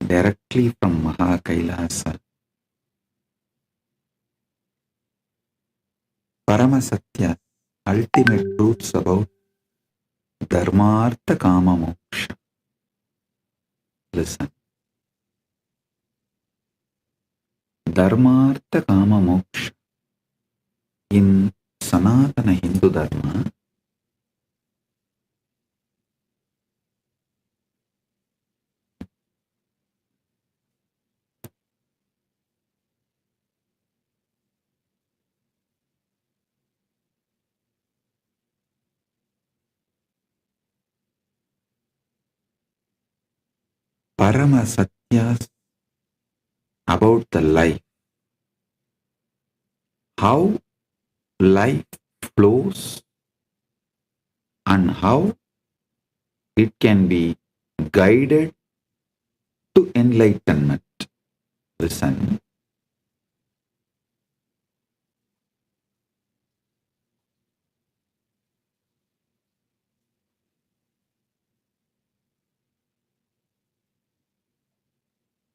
directly from Kailasa. Paramasatya, ultimate truths about Dharmartha Kama Moksha. Listen. Dharmartha Kama Moksha. In Sanatana Hindu Dharma, Paramasatyas about the life, how life flows and how it can be guided to enlightenment. Listen.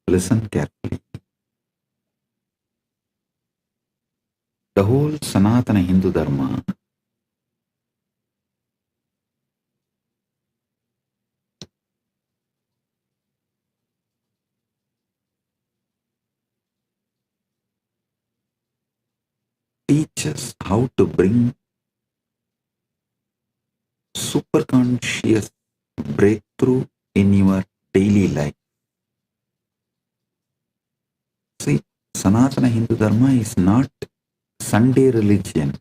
Listen carefully. The whole Sanatana Hindu Dharma teaches how to bring superconscious breakthrough in your daily life. See, Sanatana Hindu Dharma is not Sunday religion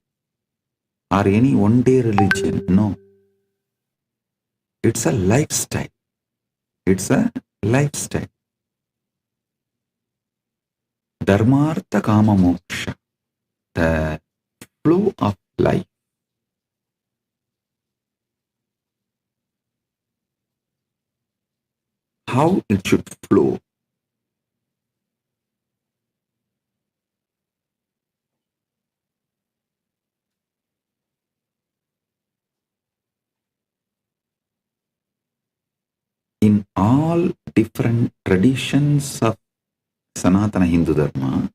or any one-day religion. No. It's a lifestyle. It's a lifestyle. Dharmartha Kama Moksha, the flow of life. How it should flow. In all different traditions of Sanatana Hindu Dharma,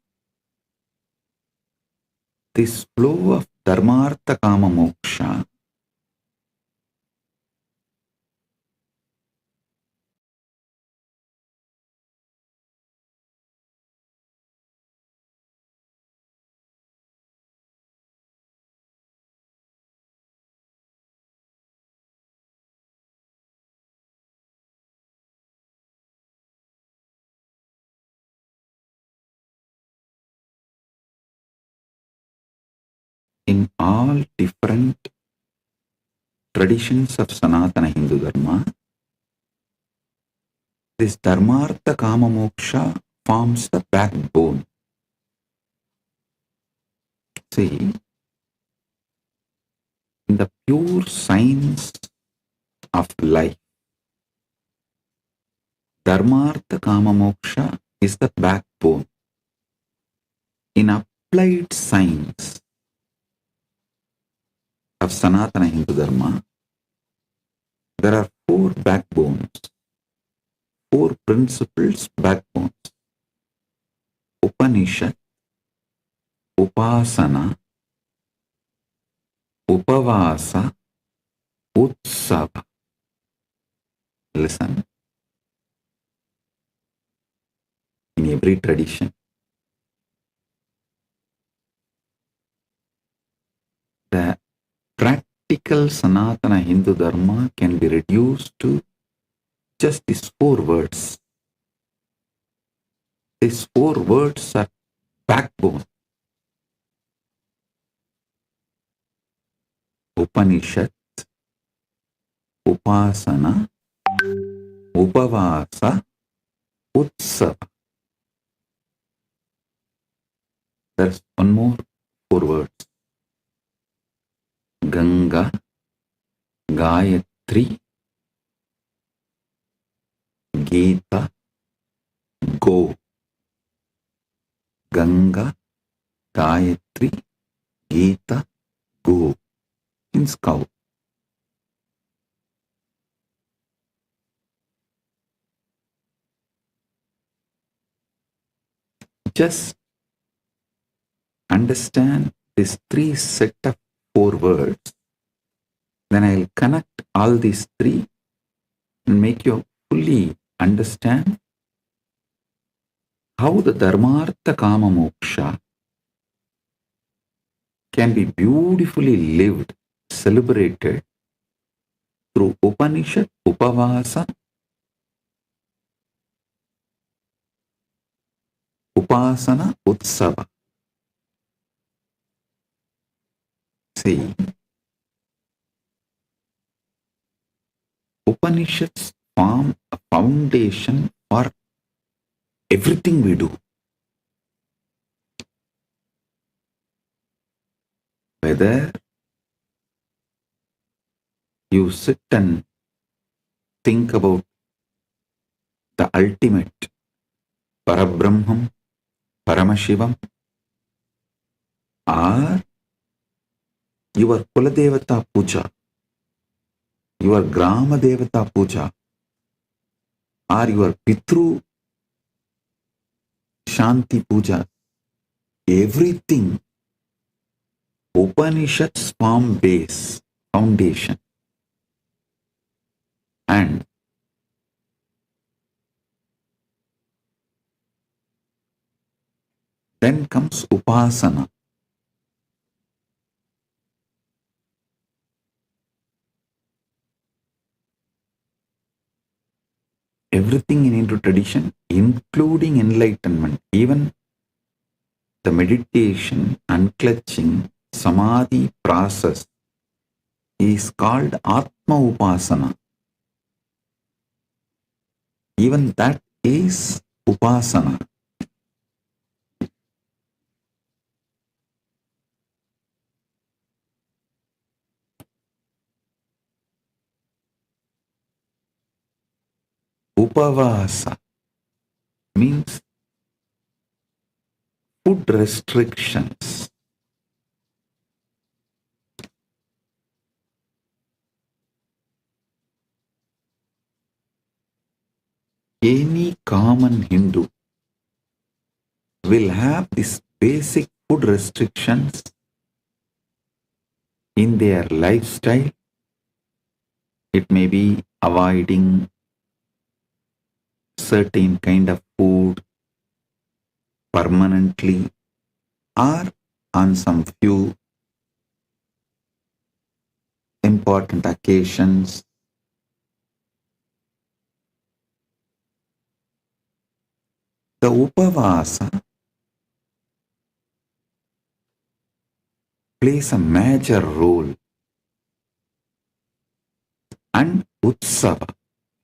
this flow of Dharmartha Kama Moksha in all different traditions of Sanatana Hindu Dharma, this Dharmartha Kama Moksha forms the backbone. See, in the pure science of life, Dharmartha Kama Moksha is the backbone. In applied science of Sanatana Hindu Dharma, there are four backbones, four principles backbones. Upanishad, Upasana, Upavasa, Utsava. Listen. In every tradition, the practical Sanatana Hindu Dharma can be reduced to just these four words. These four words are backbone. Upanishad, Upasana, Upavasa, Utsava. There's one more four words. Ganga, Gayatri, Gita, Go. Ganga, Gayatri, Gita, Go. Means cow. just understand this three set of four words, then I'll connect all these three and make you fully understand how the Dharmartha Kama Moksha can be beautifully lived, celebrated through Upanishad, Upavasa, Upasana, Utsava. See, Upanishads form a foundation for everything we do. Whether you sit and think about the ultimate Parabrahman, Paramashivam, or your Kuladevata Puja, your Grama Devata Puja, or your Pitru Shanti Puja, everything Upanishads form base, foundation. And then comes Upasana. Everything in Hindu tradition, including enlightenment, even the meditation, unclutching, samadhi process is called Atma Upasana. Even that is Upasana. Upavasa means food restrictions. Any common Hindu will have these basic food restrictions in their lifestyle. It may be avoiding certain kind of food permanently or on some few important occasions. The Upavasa plays a major role, and Utsava,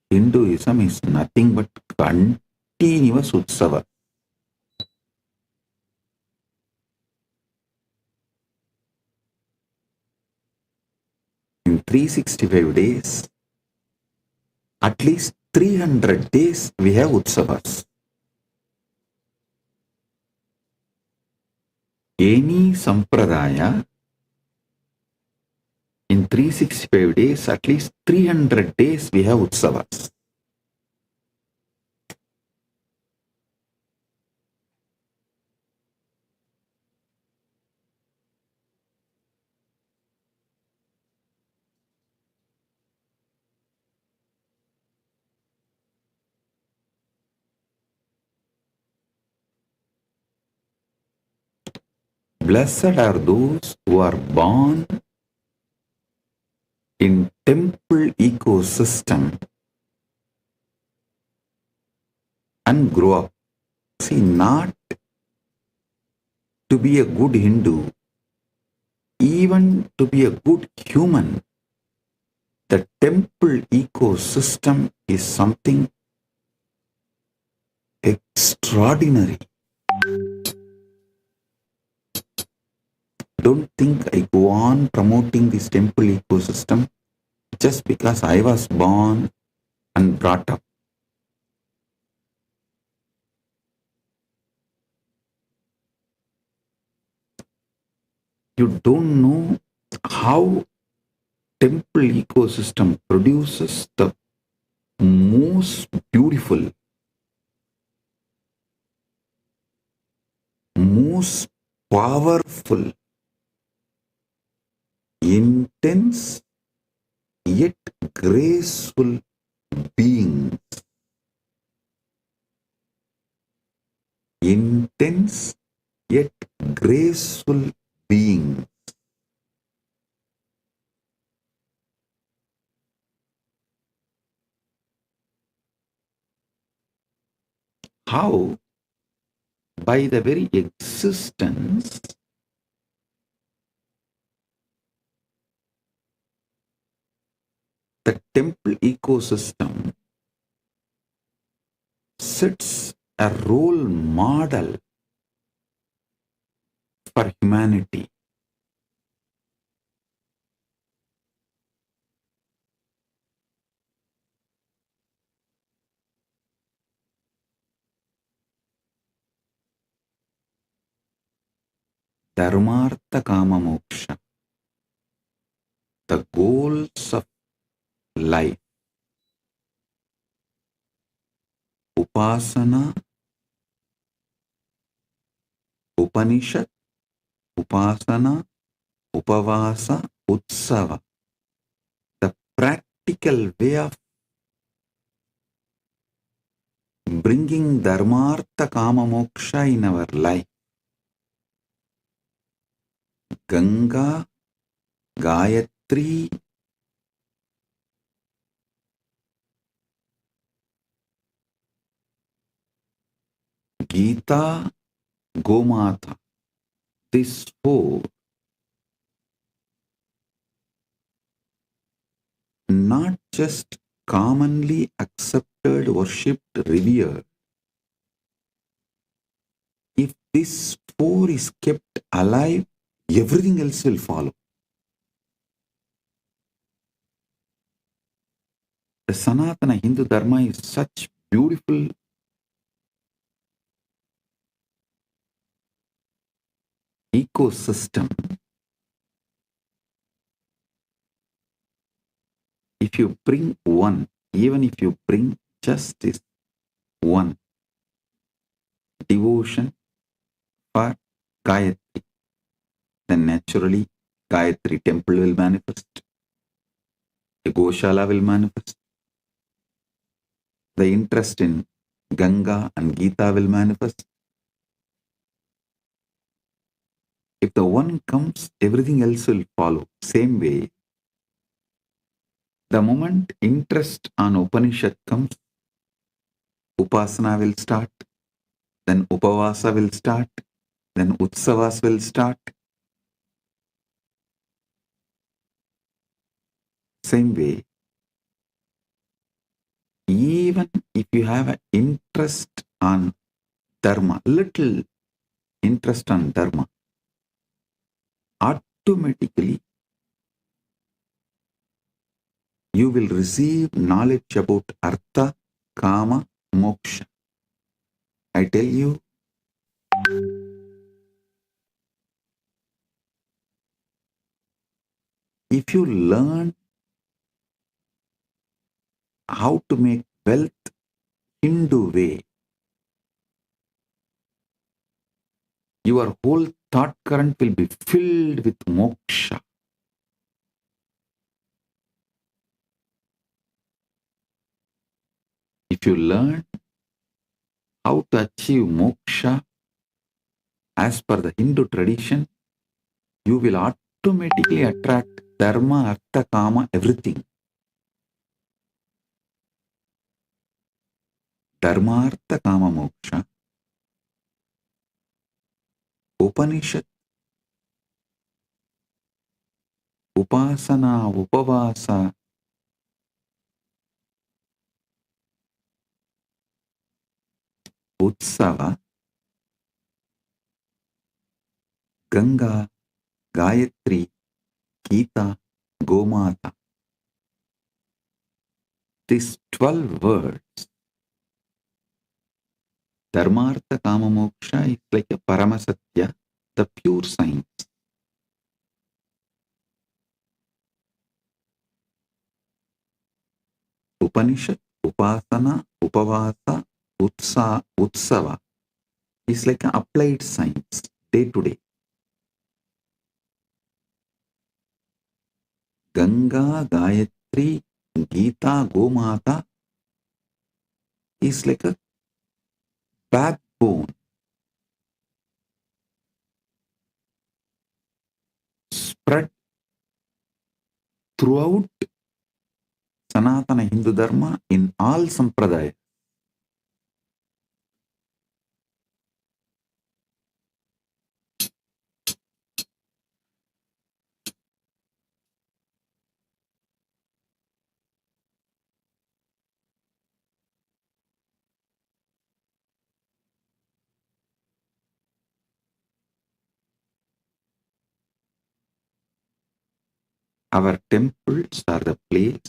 Hinduism is nothing but continuous Utsava. In 365 days, at least 300 days we have Utsavas. Any sampradaya, in 365 days, at least 300 days we have Utsavas. Blessed are those who are born in temple ecosystem and grow up. See, not to be a good Hindu, even to be a good human, the temple ecosystem is something extraordinary. Don't think I go on promoting this temple ecosystem just because I was born and brought up. You don't know how temple ecosystem produces the most beautiful most powerful, intense, yet graceful beings. Intense, yet graceful beings. How? By the very existence the temple ecosystem sets a role model for humanity. Dharmartha Kama Moksha, the goals of life. Upasana, Upanishad, Upasana, Upavasa, Utsava. The practical way of bringing Dharmartha Kama Moksha in our life. Ganga, Gayatri, Gita, Gomata. These four not just commonly accepted, worshipped, revered. If this four is kept alive, everything else will follow. The Sanatana Hindu Dharma is such beautiful ecosystem. If you bring one, even if you bring just this one, devotion for Gayatri, then naturally Gayatri temple will manifest, the Goshala will manifest, the interest in Ganga and Gita will manifest. If the one comes, everything else will follow. Same way, the moment interest on Upanishad comes, Upasana will start, then Upavasa will start, then Utsavas will start. Same way, even if you have an interest on Dharma, little interest on Dharma, automatically you will receive knowledge about Artha, Kama, Moksha. I tell you, if you learn how to make wealth Hindu way, your whole thought current will be filled with moksha. If you learn how to achieve moksha as per the Hindu tradition, you will automatically attract dharma, artha, kama, everything. Dharma, artha, kama, moksha. Upanishad, upasana, upavasa, utsava, Ganga, Gayatri, Gita, Gomata. These 12 words, Dharmartha Kama Moksha, is like a Paramasatya, the pure science. Upanishad, Upasana, Upavasa, Utsava is like an applied science, day to day. Ganga, Gayatri, Gita, Gomata is like a backbone spread throughout Sanatana Hindu Dharma in all sampradayas. Our temples are the place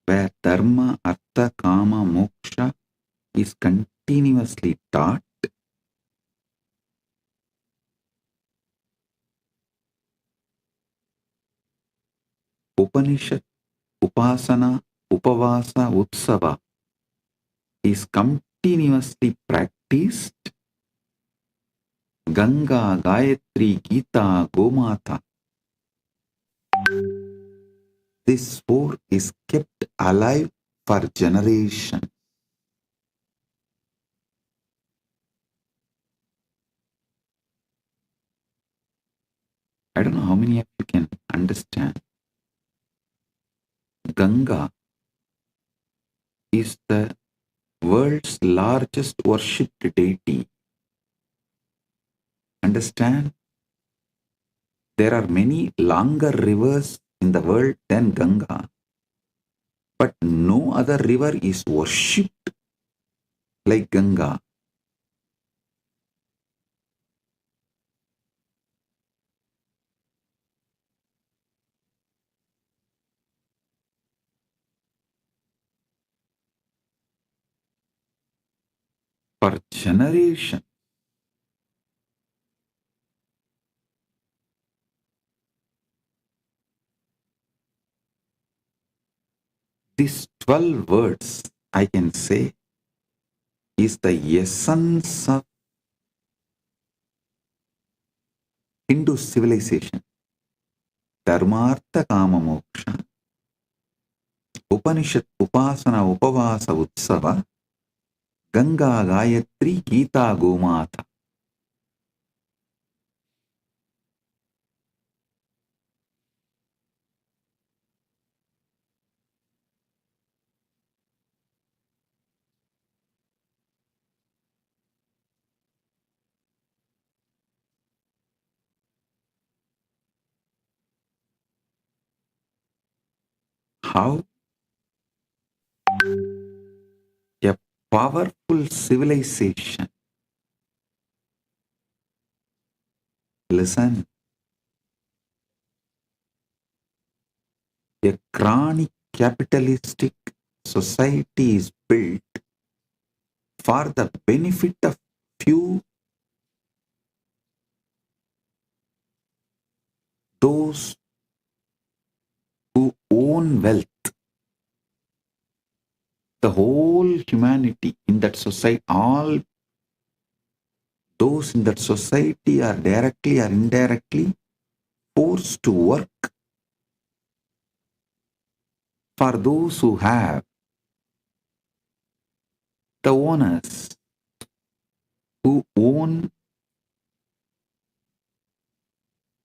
where Dharma, Artha, Kama, Moksha is continuously taught. Upanishad, Upasana, Upavasa, Utsava is continuously practiced. Ganga, Gayatri, Gita, Gomata. This four is kept alive for generations. I don't know how many of you can understand. Ganga is the world's largest worshipped deity. Understand? There are many longer rivers in the world than Ganga, but no other river is worshipped like Ganga. For generations, these 12 words, I can say, is the essence of Hindu civilization. Dharmartha Kama Moksha, Upanishad, Upasana, Upavasa, Utsava, Ganga, Gayatri, Gita, Gomata. How a powerful civilization, listen, a chronic capitalistic society is built for the benefit of few, those who own wealth. The whole humanity in that society, all those in that society are directly or indirectly forced to work for those who have, the owners who own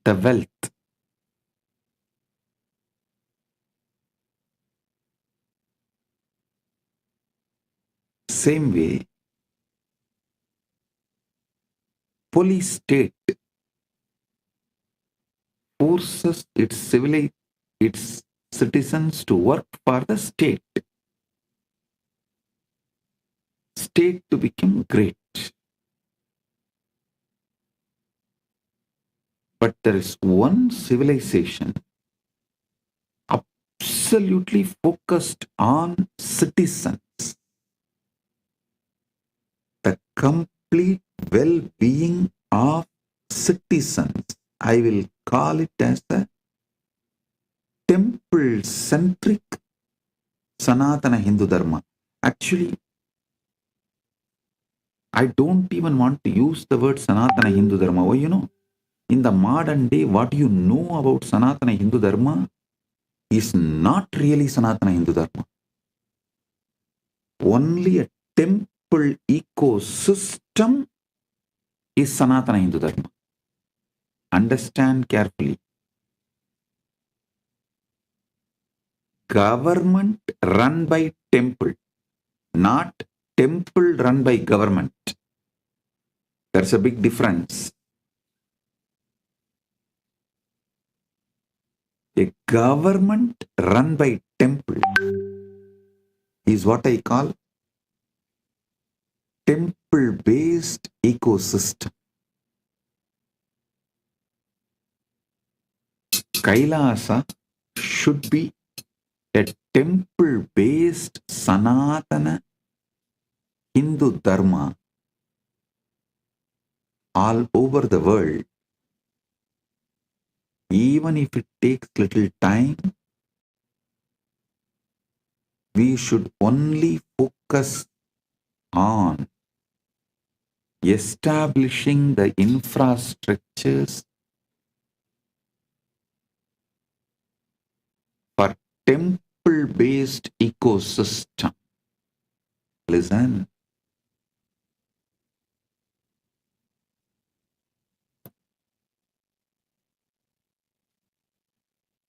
the wealth. Same way, police state forces its citizens to work for the state to become great. But there is one civilization absolutely focused on citizens, the complete well-being of citizens. I will call it as the temple-centric Sanatana Hindu Dharma. Actually, I don't even want to use the word Sanatana Hindu Dharma. Why, in the modern day, what you know about Sanatana Hindu Dharma is not really Sanatana Hindu Dharma. Only a temple ecosystem is Sanatana Hindu Dharma. Understand carefully. Government run by temple, not temple run by government. There's a big difference. A government run by temple is what I call temple-based ecosystem. Kailasa should be a temple-based Sanatana Hindu Dharma all over the world. Even if it takes little time, we should only focus on establishing the infrastructures for temple-based ecosystem. Listen.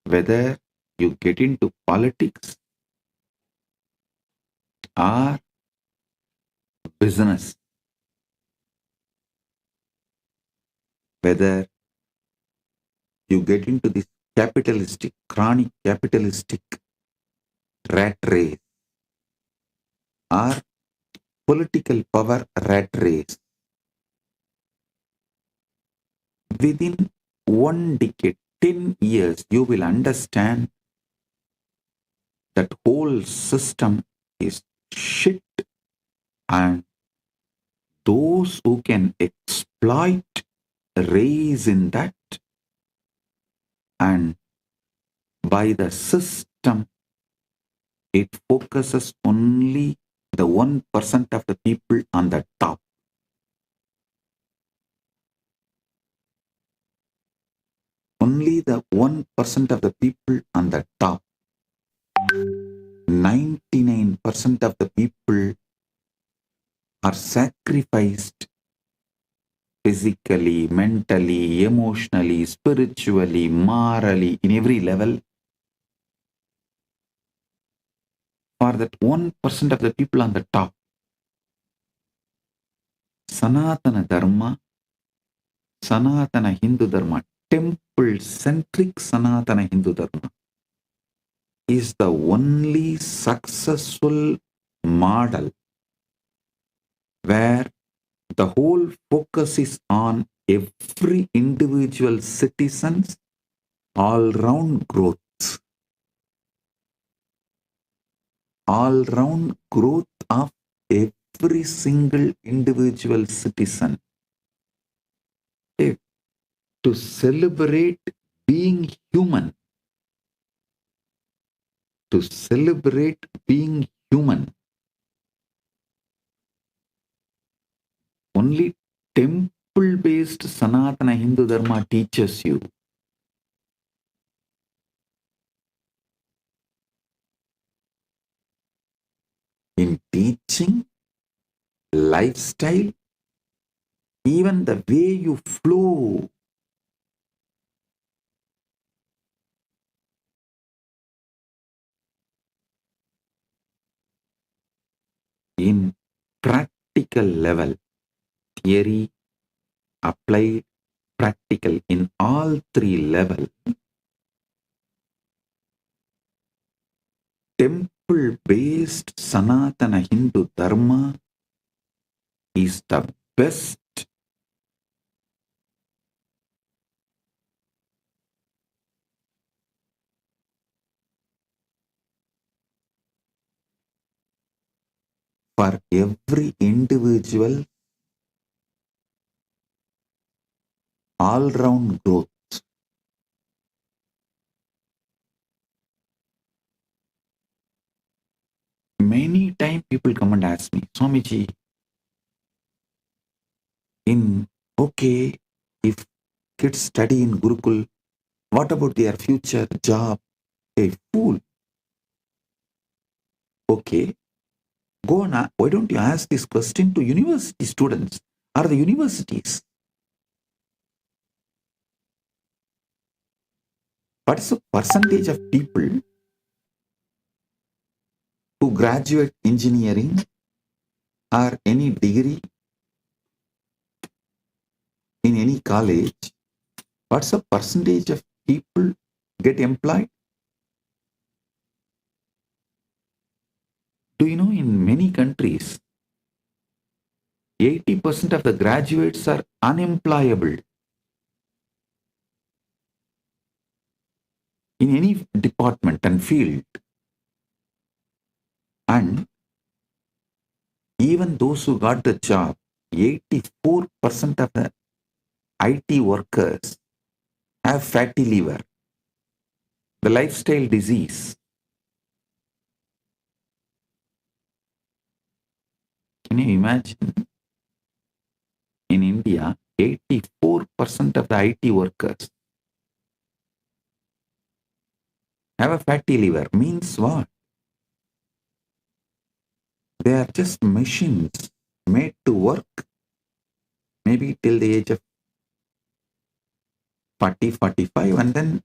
Whether you get into politics or business, whether you get into this capitalistic, chronic capitalistic rat race or political power rat race, within 1 decade, 10 years, you will understand that whole system is shit, and those who can exploit race in that, and by the system, it focuses only the 1% of the people on the top. Only the 1% of the people on the top. 99% of the people are sacrificed physically, mentally, emotionally, spiritually, morally, in every level for that 1% of the people on the top. Sanatana Dharma, Sanatana Hindu Dharma, temple-centric Sanatana Hindu Dharma is the only successful model where the whole focus is on every individual citizen's all-round growth. All-round growth of every single individual citizen. To celebrate being human. To celebrate being human. Only temple-based Sanatana Hindu Dharma teaches you. In teaching, lifestyle, even the way you flow. In practical level, theory, applied, practical, in all three levels, temple-based Sanatana Hindu Dharma is the best for every individual all-round growth. Many times people come and ask me, Swamiji, Okay, if kids study in Gurukul, what about their future job? A fool. Okay, go on. Why don't you ask this question to university students or the universities? What is the percentage of people who graduate engineering or any degree in any college? What's the percentage of people get employed? Do you know in many countries, 80% of the graduates are unemployable in any department and field. And even those who got the job, 84% of the IT workers have fatty liver, the lifestyle disease. Can you imagine? In India, 84% of the IT workers have a fatty liver. Means what? They are just machines made to work maybe till the age of 40, 45 and then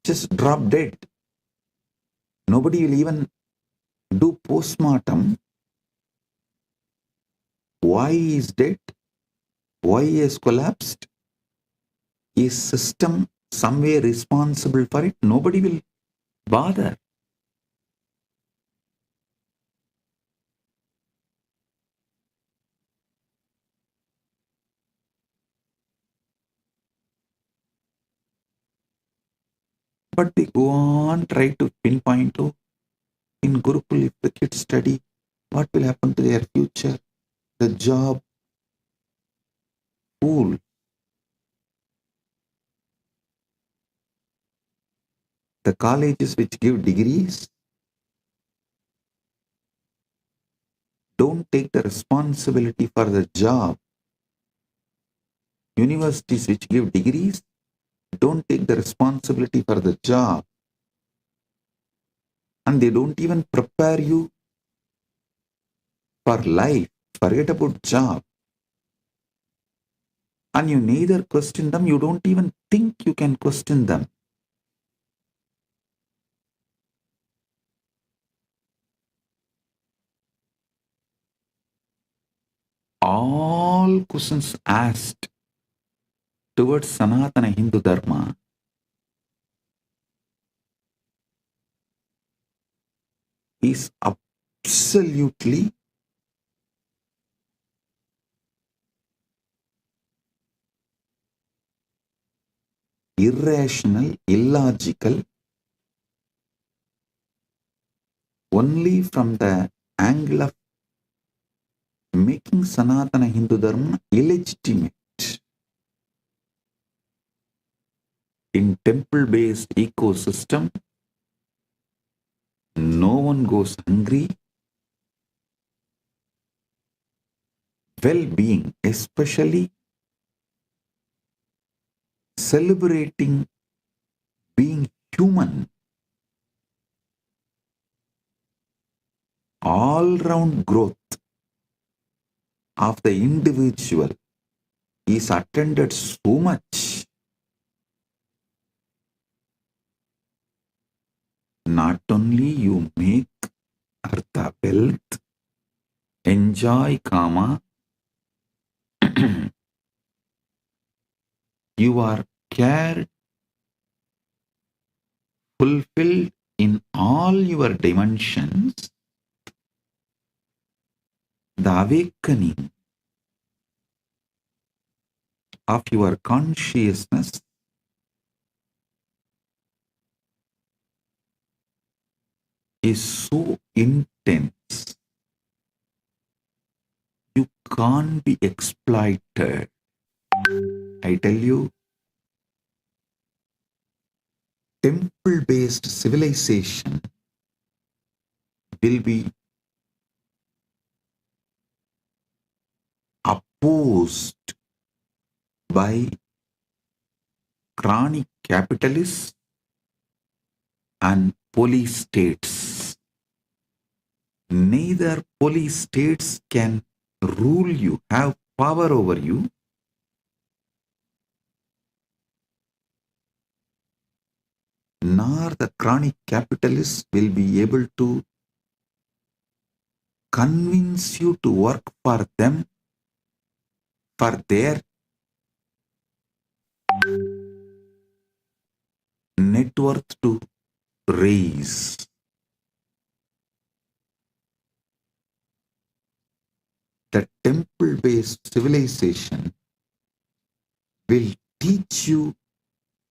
just drop dead. Nobody will even do postmortem. Why he is dead? Why he has collapsed? Is system somewhere responsible for it? Nobody will bother. But they go on, try to pinpoint to in Gurukul, if the kids study, what will happen to their future? The job, fool. The colleges which give degrees don't take the responsibility for the job. Universities which give degrees don't take the responsibility for the job. And they don't even prepare you for life. Forget about job. And you neither question them, you don't even think you can question them. All questions asked towards Sanatana Hindu Dharma is absolutely irrational, illogical, only from the angle of making Sanatana Hindu Dharma illegitimate. In temple-based ecosystem, no one goes hungry. Well-being, especially celebrating being human, all-round growth of the individual is attended so much. Not only you make artha, wealth, enjoy kama, you are cared, fulfilled in all your dimensions. The awakening of your consciousness is so intense, you can't be exploited. I tell you, temple-based civilization will be imposed by chronic capitalists and police states. Neither police states can rule you, have power over you, nor the chronic capitalists will be able to convince you to work for them, for their net worth to raise. The temple-based civilization will teach you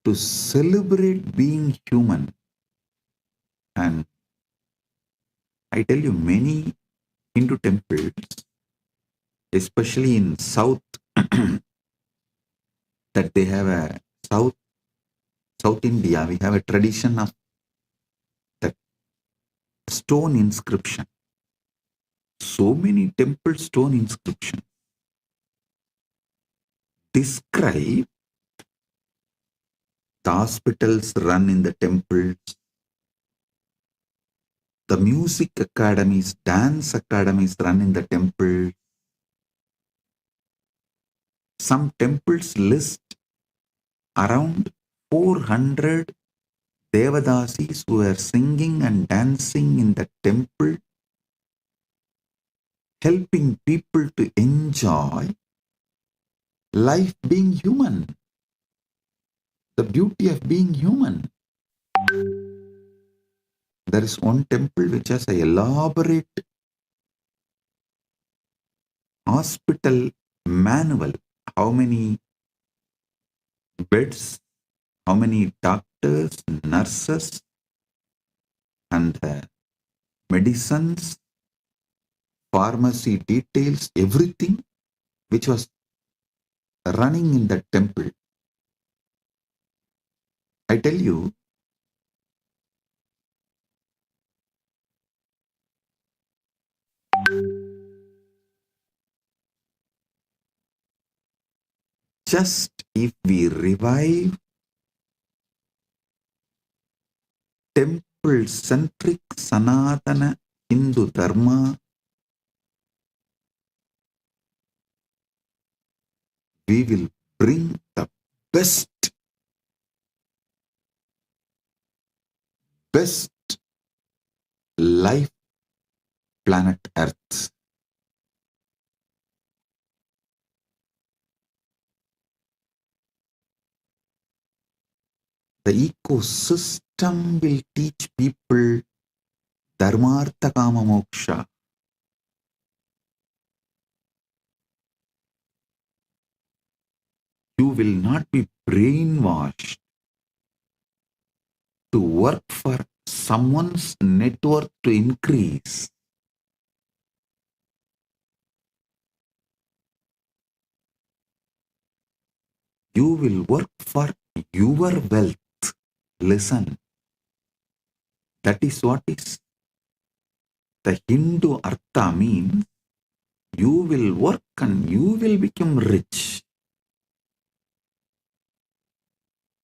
to celebrate being human. And I tell you, many Hindu temples, especially in South, that they have a South India, we have a tradition of that stone inscription. So many temple stone inscriptions describe the hospitals run in the temples, the music academies, dance academies run in the temple. Some temples list around 400 Devadasis who are singing and dancing in the temple, helping people to enjoy life being human, the beauty of being human. There is one temple which has an elaborate hospital manual. How many beds, how many doctors, nurses, and medicines, pharmacy details, everything which was running in the temple. I tell you, just if we revive temple-centric Sanatana Hindu Dharma, we will bring the best life planet Earth. The ecosystem will teach people Dharmartha Kama Moksha. You will not be brainwashed to work for someone's net worth to increase. You will work for your wealth. Listen, that is what is the Hindu Artha means. You will work and you will become rich.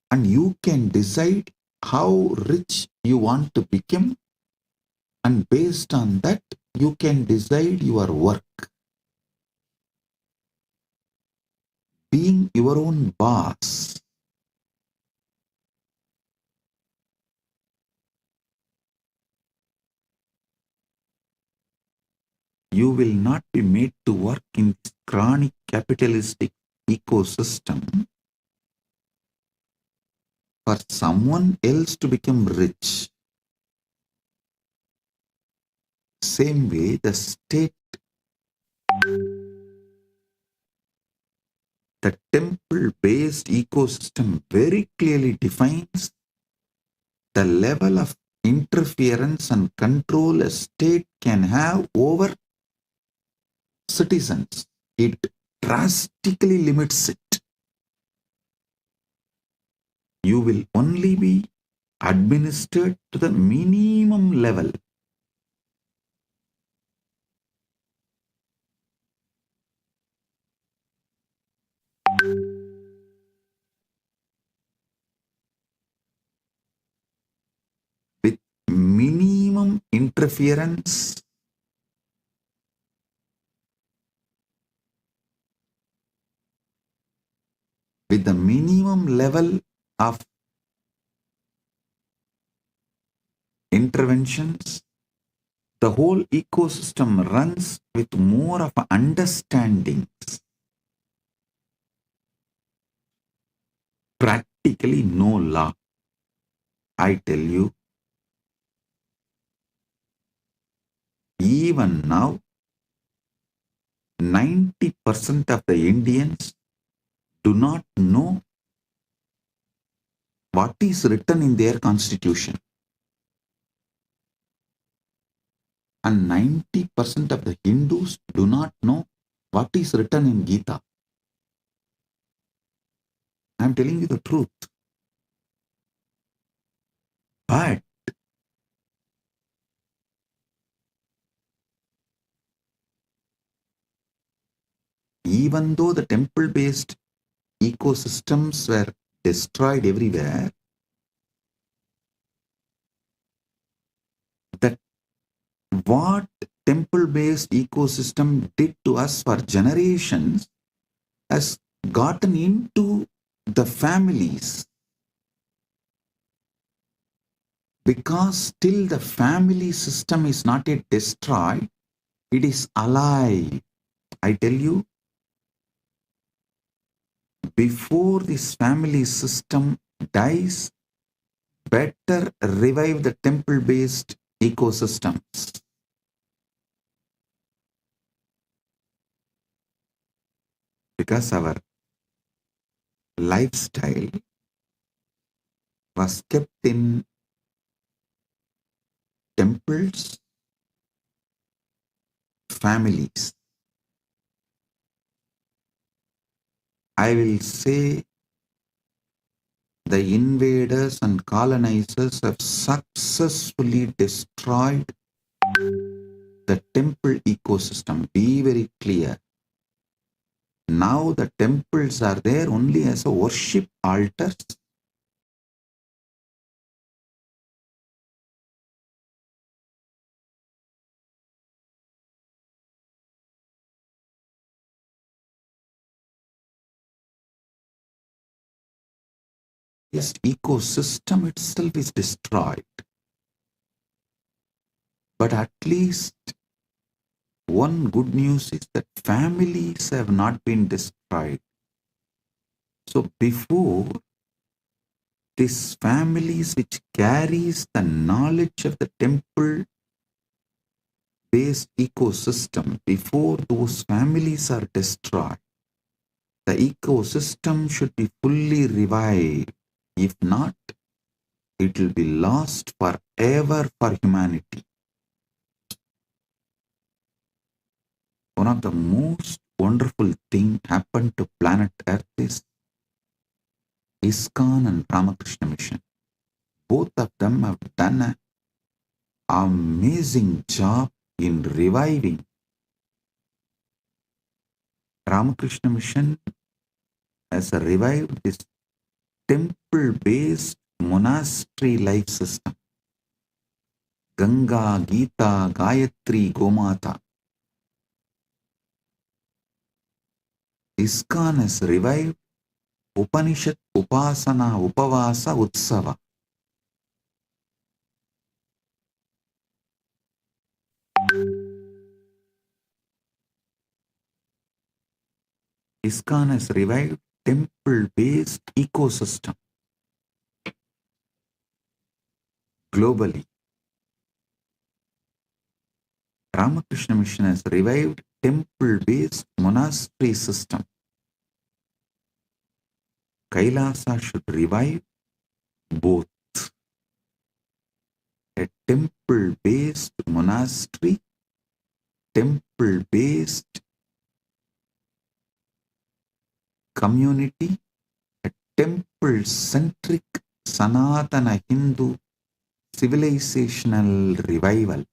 And you can decide how rich you want to become, and based on that, you can decide your work. Being your own boss. You will not be made to work in this chronic capitalistic ecosystem for someone else to become rich. Same way, the state, the temple-based ecosystem very clearly defines the level of interference and control a state can have over citizens. It drastically limits it. You will only be administered to the minimum level. interference with the minimum level of interventions, the whole ecosystem runs with more of understandings. Practically no law. I tell you, even now, 90% of the Indians do not know what is written in their constitution. And 90% of the Hindus do not know what is written in Gita. I am telling you the truth. But even though the temple-based ecosystems were destroyed everywhere, that what temple-based ecosystem did to us for generations has gotten into the families, because still the family system is not yet destroyed, it is alive. I tell you, before this family system dies, better revive the temple-based ecosystems. Because our lifestyle was kept in temples, families. I will say the invaders and colonizers have successfully destroyed the temple ecosystem. Be very clear. Now the temples are there only as a worship altars. This ecosystem itself is destroyed. But at least one good news is that families have not been destroyed. So before, these families which carries the knowledge of the temple-based ecosystem, before those families are destroyed, the ecosystem should be fully revived. If not, it will be lost forever for humanity. One of the most wonderful things happened to planet Earth is ISKCON and Ramakrishna Mission. Both of them have done an amazing job in reviving. Ramakrishna Mission has revived this temple-based monastery life system. Ganga, Gita, Gayatri, Gomata. ISKCON has revived Upanishad, Upasana, Upavasa, Utsava. ISKCON has revived temple-based ecosystem globally. Ramakrishna Mission has revived temple-based monastery system. Kailasa should revive both. A temple-based monastery, temple-based community, a temple-centric Sanatana Hindu civilizational revival.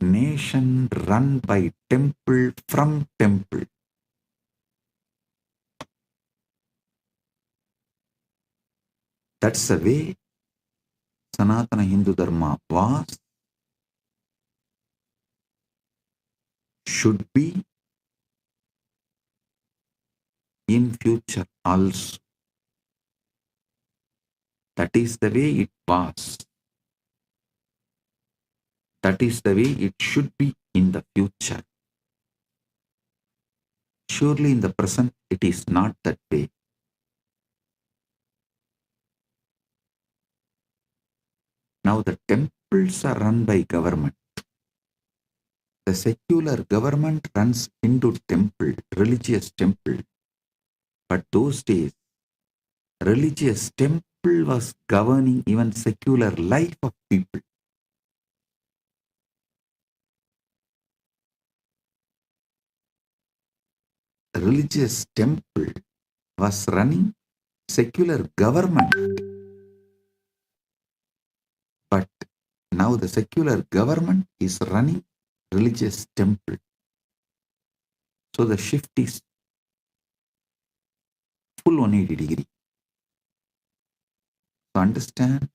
Nation run by temple from temple. That's the way Sanatana Hindu Dharma was, should be, in future also. That is the way it was. That is the way it should be in the future. Surely in the present it is not that way. Now the temples are run by government. The secular government runs Hindu temple, religious temple. But those days, religious temple was governing even secular life of people. Religious temple was running secular government. But now the secular government is running religious temple. So the shift is full 180 degree. So understand,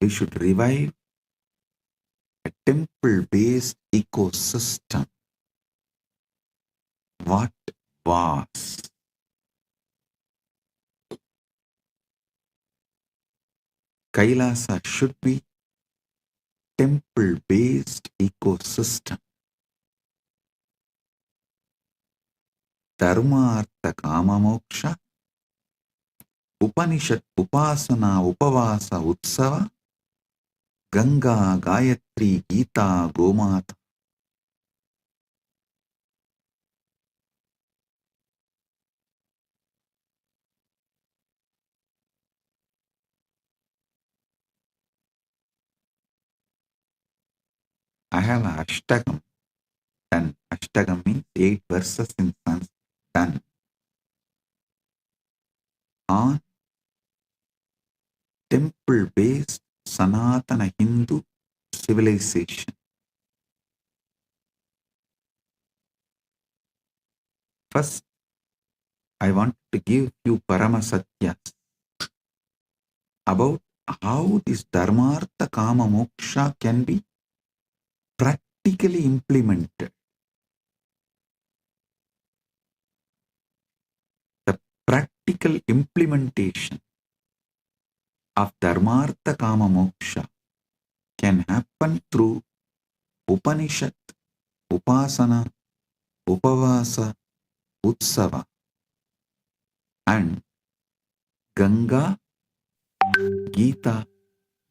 we should revive a temple-based ecosystem. What was? Kailasa should be temple-based ecosystem. Dharma, Artha, Kama, Moksha, Upanishad, Upasana, Upavasa, Utsava, Ganga, Gayatri, Gita, Gomata. I have an Ashtagam done. Ashtagam means 8 verses in Sanskrit done on temple-based Sanatana Hindu civilization. First, I want to give you Paramasatyas about how this Dharmartha Kama Moksha can be practically implemented. The practical implementation of Dharmartha Kama Moksha can happen through Upanishad, Upasana, Upavasa, Utsava, and Ganga, Gita,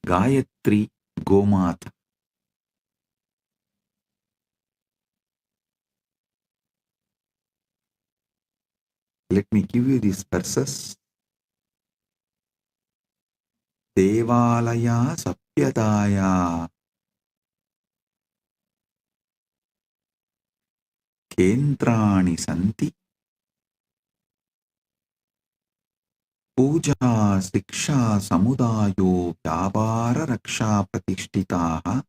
Gayatri, Gomata. Let me give you these verses. Devalaya Sapyadaya Kendrani Santi Puja Siksha Samudayo Vyabara Raksha Pratishtitaha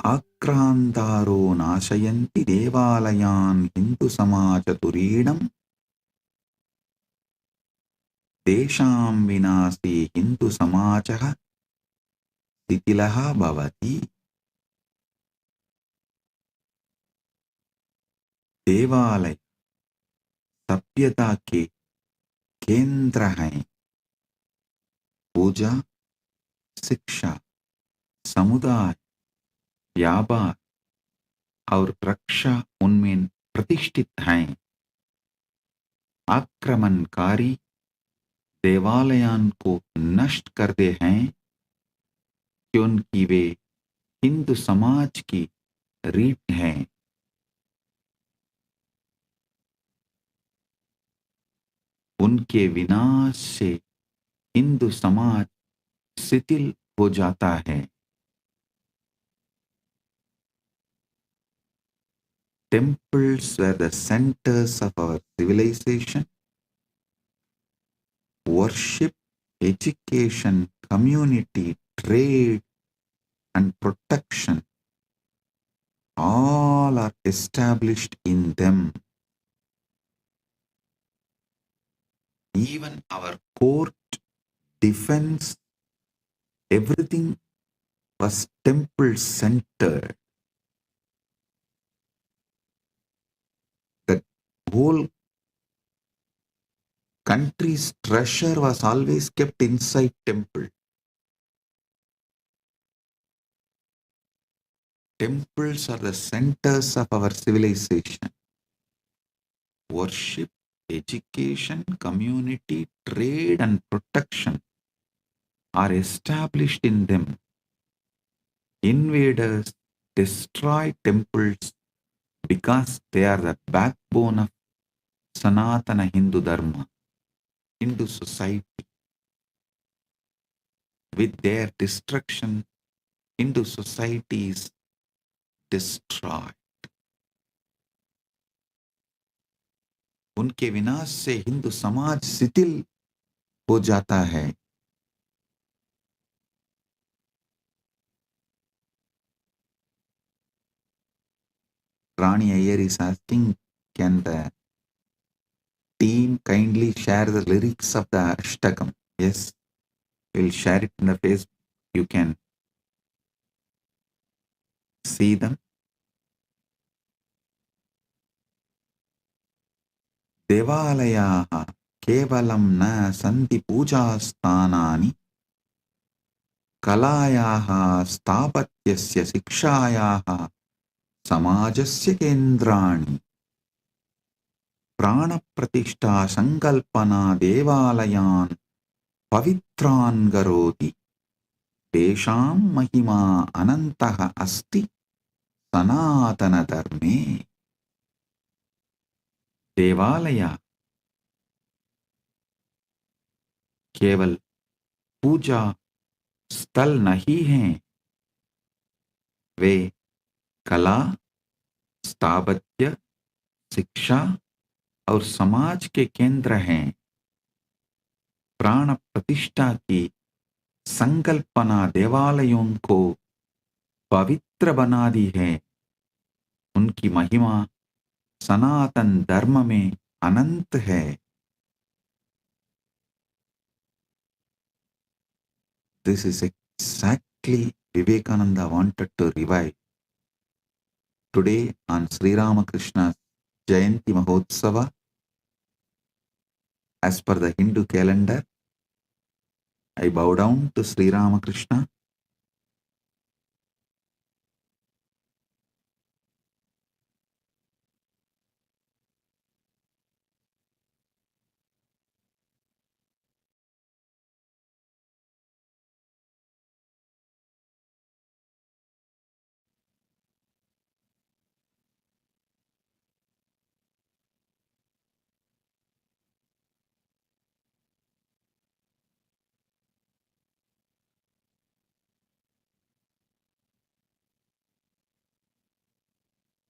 Akrantaro Nashayanti Devalayan Hindu Samaja Turinam Desham Vinasi Hindu Samajaha Sitilaha Bhavati. देवालय सभ्यता के केंद्र हैं. पूजा, शिक्षा, समुदाय, व्यापार और रक्षा उनमें प्रतिष्ठित हैं. आक्रमणकारी देवालयों को नष्ट करते हैं क्योंकि वे हिंदू समाज की रीढ़ हैं. उनके विनाश से हिंदू समाज शिथिल हो जाता है. Temples were the centers of our civilization. Worship, education, community, trade, and protection all are established in them. even our court, defense, everything was temple-centered. The whole country's treasure was always kept inside temple. Temples are the centers of our civilization. Worship, education, community, trade, and protection are established in them. Invaders destroy temples because they are the backbone of Sanatana Hindu Dharma, Hindu society. With their destruction, Hindu society is destroyed. उनके विनाश से हिंदू समाज शिथिल हो जाता है. Rani Iyer is asking, can the team kindly share the lyrics of the Ashtakam? Yes, we'll share it in the Facebook. You can see them. Devalayaha kevalam na santi puja sthanani kalayaha sthapatyasya sikshayaha samajasya kendrani prana pratishtha sankalpana devalayan pavitran garoti tesham mahima anantah asti sanatana dharme. देवालय केवल पूजा स्थल नहीं हैं, वे कला, स्थापत्य, शिक्षा और समाज के केंद्र हैं. प्राण प्रतिष्ठा की संकल्पना देवालयों को पवित्र बना दी है. उनकी महिमा सनातन धर्म में अनंत है. This is exactly Vivekananda wanted to revive. Today on Sri Ramakrishna's Jayanti Mahotsava, as per the Hindu calendar, I bow down to Sri Ramakrishna.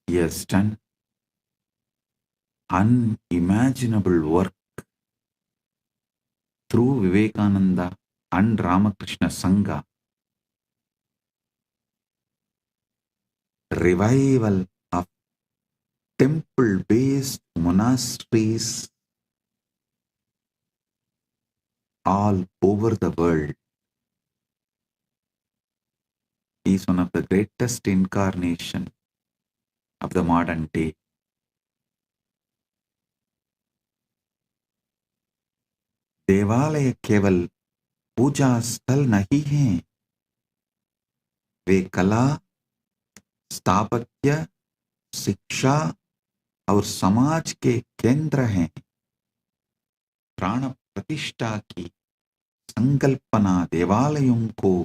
He has done unimaginable work through Vivekananda and Ramakrishna Sangha. Revival of temple-based monasteries all over the world. He is one of the greatest incarnation of the modern day. देवालय केवल पूजा स्थल नहीं हैं, वे कला, स्थापत्य, शिक्षा और समाज के केंद्र हैं. प्राण प्रतिष्ठा की संकल्पना देवालयों को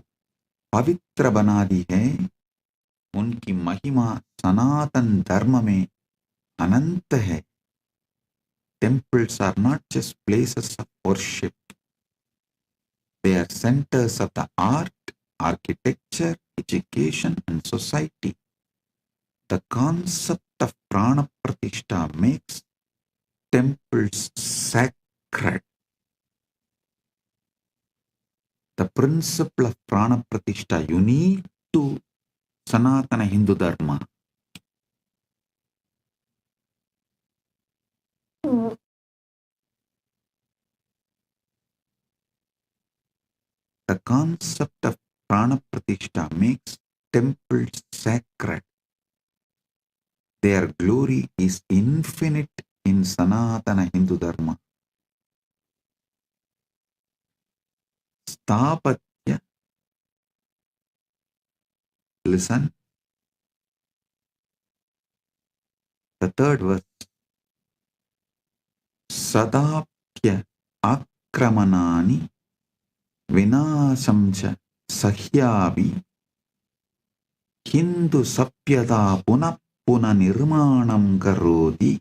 पवित्र बना दी है. उनकी महिमा सनातन धर्म में अनंत है. Temples are not just places of worship. They are centers of the art, architecture, education, and society. The concept of prana pratishtha makes temples sacred. The principle of prana pratishtha unique to Sanatana Hindu Dharma. concept of prana pratishtha makes temples sacred. Their glory is infinite in Sanatana Hindu Dharma. Stapatya, listen, the third verse. Sadapya akramanani vinashamcha sahyavi Hindu sapyata punap puna nirmanam karoti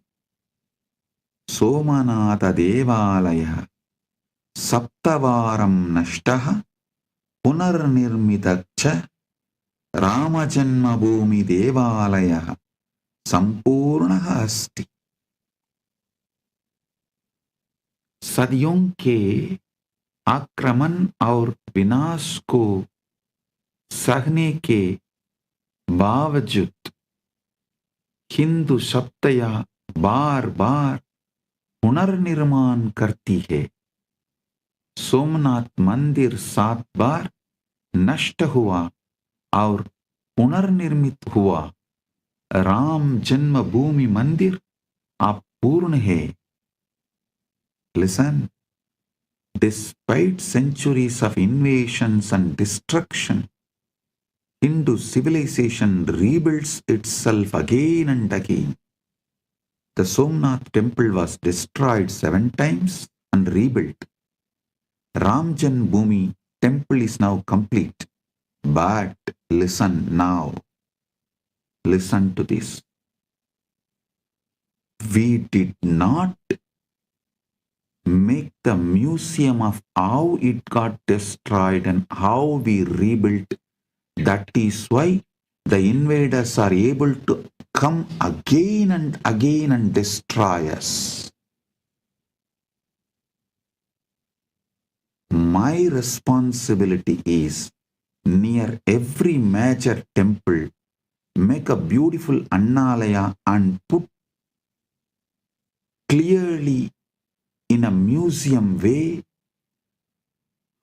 Somanatha devalaya saptavaram nashtaha punarnirmitacha Ramajanmabhumi devalaya sampurnaha asti. सदियों के आक्रमण और विनाश को सहने के बावजूद हिंदू सप्तया बार बार पुनर्निर्माण करती है. सोमनाथ मंदिर 7 बार नष्ट हुआ और पुनर्निर्मित हुआ. राम जन्मभूमि मंदिर अपूर्ण है. Listen, despite centuries of invasions and destruction, Hindu civilization rebuilds itself again and again. The Somnath temple was destroyed 7 times and rebuilt. Ram Janmabhoomi temple is now complete. But listen now. Listen to this. We did not make the museum of how it got destroyed and how we rebuilt. That is why the invaders are able to come again and destroy us. My responsibility is near every major temple, make a beautiful Annalaya and put clearly in a museum way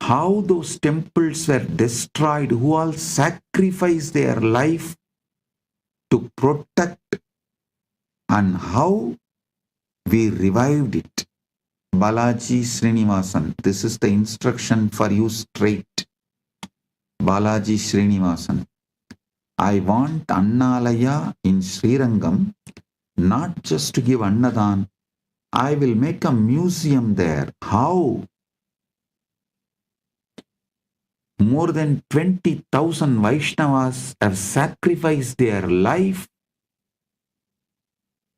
how those temples were destroyed, who all sacrificed their life to protect, and how we revived it. Balaji Srinivasan, this is the instruction for you straight. Balaji Srinivasan, I want Annalaya in Srirangam, not just to give Annadan. I will make a museum there. How? More than 20,000 Vaishnavas have sacrificed their life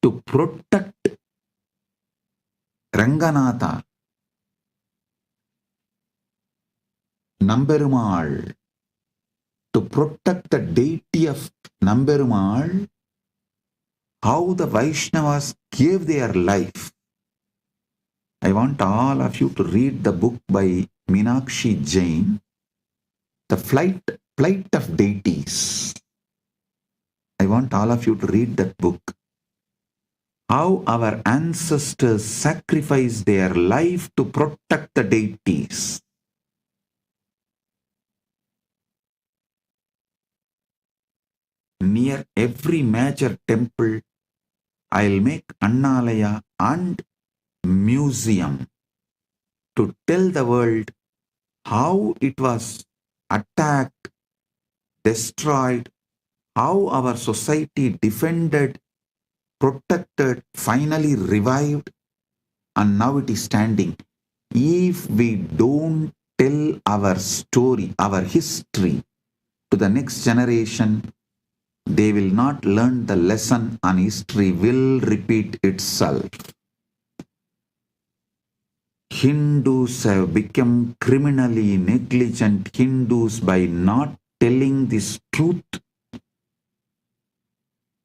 to protect Ranganatha, Namberumal, to protect the deity of Namberumal. How the Vaishnavas gave their life. I want all of you to read the book by Meenakshi Jain, The Flight of Deities. I want all of you to read that book. How our ancestors sacrificed their life to protect the deities. Near every major temple, I'll make Annalaya and museum to tell the world how it was attacked, destroyed, how our society defended, protected, finally revived, and now it is standing. If we don't tell our story, our history to the next generation, they will not learn the lesson and history will repeat itself. Hindus have become criminally negligent Hindus by not telling this truth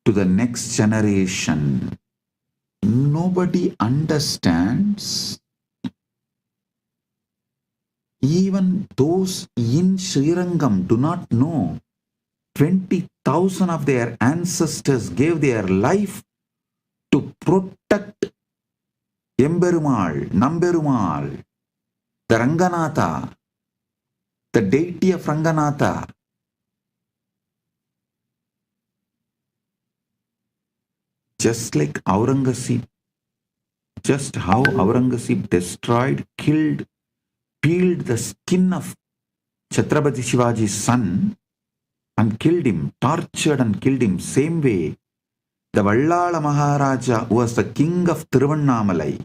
to the next generation. Nobody understands. Even those in Srirangam do not know. 20,000 of their ancestors gave their life to protect Emberumal, Namberumal, the Ranganatha, the deity of Ranganatha. Just like Aurangzeb, just how Aurangzeb destroyed, killed, peeled the skin of Chhatrapati Shivaji's son and killed him, tortured and killed him. Same way, the Vallala Maharaja, who was the king of Tiruvannamalai,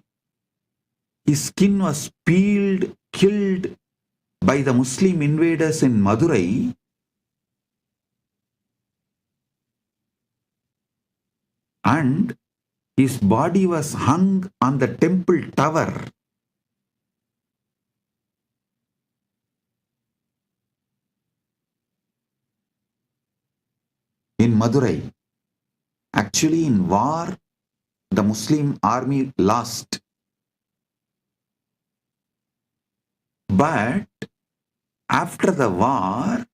his skin was peeled, killed by the Muslim invaders in Madurai. And his body was hung on the temple tower. In Madurai. Actually, in war, the Muslim army lost. But after the war,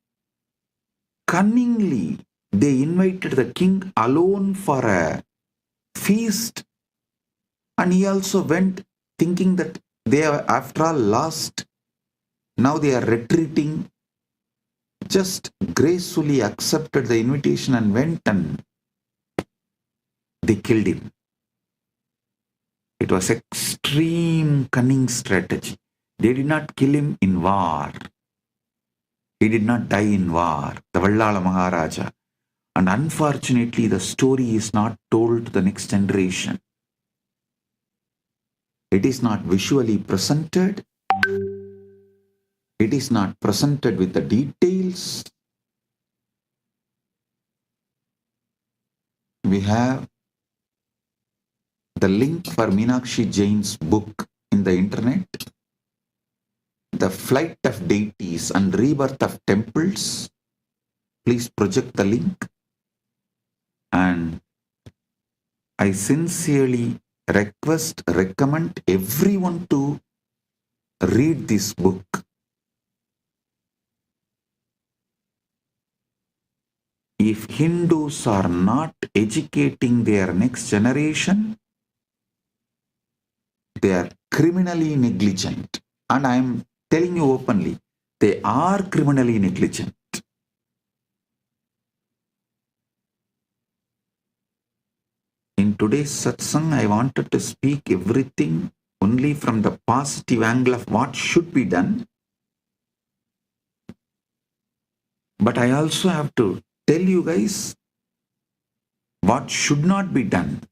cunningly, they invited the king alone for a feast. And he also went thinking that they are after all lost. Now they are retreating. Just gracefully accepted the invitation and went, and they killed him. It was extreme cunning strategy. They did not kill him in war. He did not die in war, the Vallala Maharaja. And unfortunately, the story is not told to the next generation. It is not visually presented. It is not presented with the details. We have the link for Meenakshi Jain's book in the internet, The Flight of Deities and Rebirth of Temples. Please project the link. And I sincerely recommend everyone to read this book. If Hindus are not educating their next generation, they are criminally negligent. And I am telling you openly, they are criminally negligent. In today's satsang, I wanted to speak everything only from the positive angle of what should be done. But I also have to tell you guys what should not be done.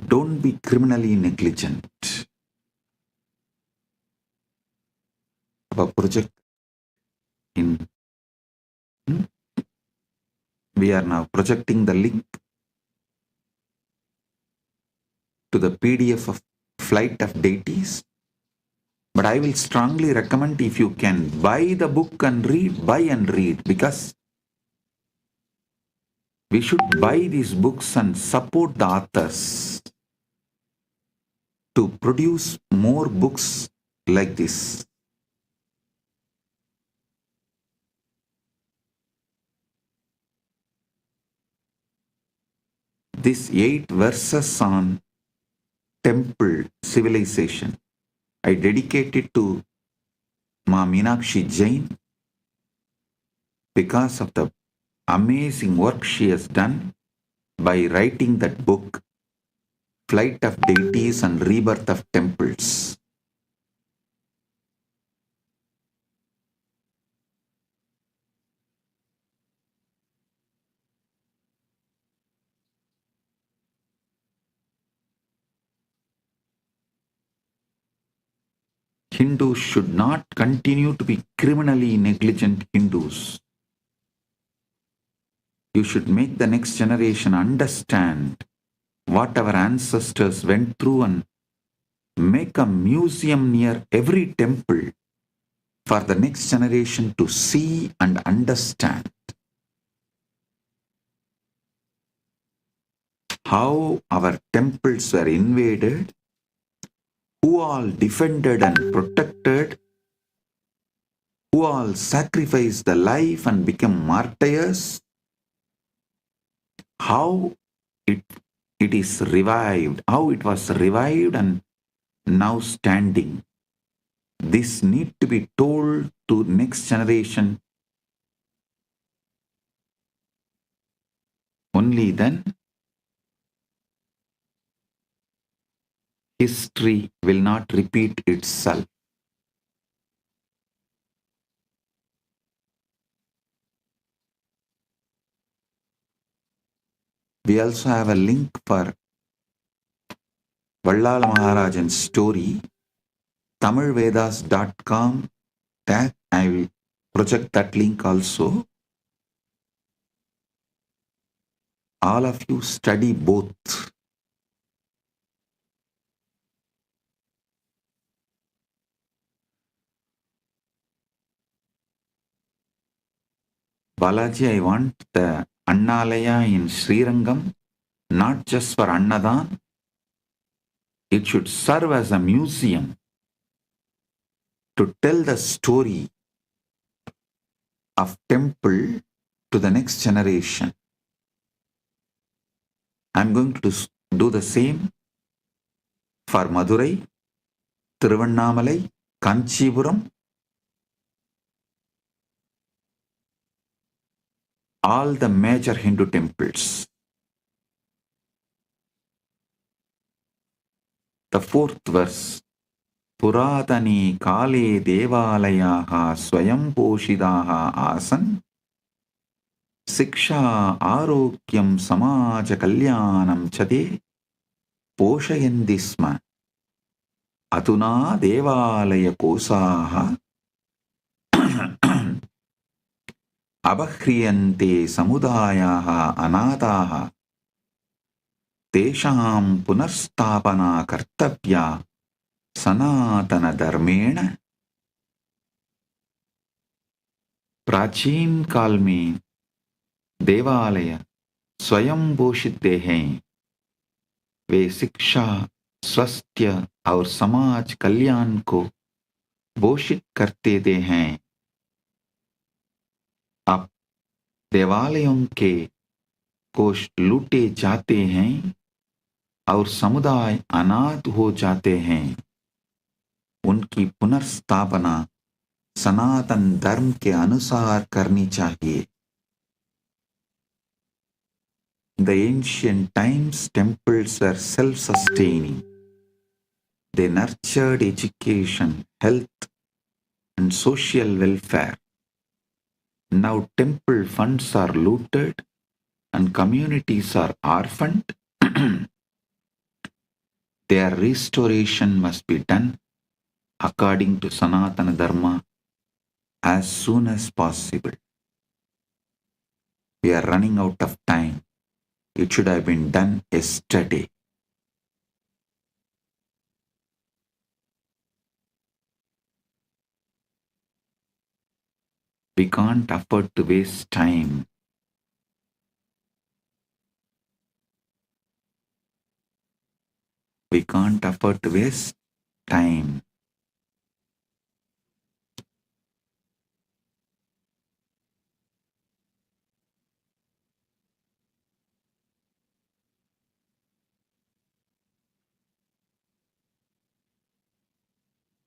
Don't be criminally negligent. Our project we are now projecting the link to the PDF of Flight of Deities. But I will strongly recommend, if you can buy the book and read, buy and read, because we should buy these books and support the authors to produce more books like this. These 8 verses on temple civilization, I dedicate it to Ma Meenakshi Jain because of the amazing work she has done by writing that book, Flight of Deities and Rebirth of Temples. Hindus should not continue to be criminally negligent Hindus. You should make the next generation understand what our ancestors went through and make a museum near every temple for the next generation to see and understand how our temples were invaded, who all defended and protected, who all sacrificed the life and became martyrs, how it is revived, how it was revived and now standing. This need to be told to next generation. Only then history will not repeat itself. We also have a link for Vallala Maharajan's story, tamilvedas.com. I will project that link also. All of you study both. Balaji, I want the Annalaya in Srirangam, not just for Annadan. It should serve as a museum to tell the story of temple to the next generation. I'm going to do the same for Madurai, Tiruvannamalai, Kanchipuram, all the major Hindu temples. The fourth verse, Puratani kale devalayaha swayam poshidaha asan Siksha arogyam samaja kalyanam chade poshayandisma Atuna devalaya kosaha abakhriyante samudayaha anataha tesham punarstapana kartavya sanatana dharmena. प्राचीन काल में देवालय स्वयं पोषित हैं, वे शिक्षा, स्वास्थ्य और समाज कल्याण को पोषित करते थे हैं। अब देवालयों के कोष लूटे जाते हैं और समुदाय अनाथ हो जाते हैं। उनकी पुनर्स्थापना सनातन धर्म के अनुसार करनी चाहिए। In the ancient times, temples were self-sustaining. They nurtured education, health, and social welfare. Now temple funds are looted and communities are orphaned. Their restoration must be done according to Sanatana Dharma as soon as possible. We are running out of time. It should have been done yesterday. We can't afford to waste time. We can't afford to waste time.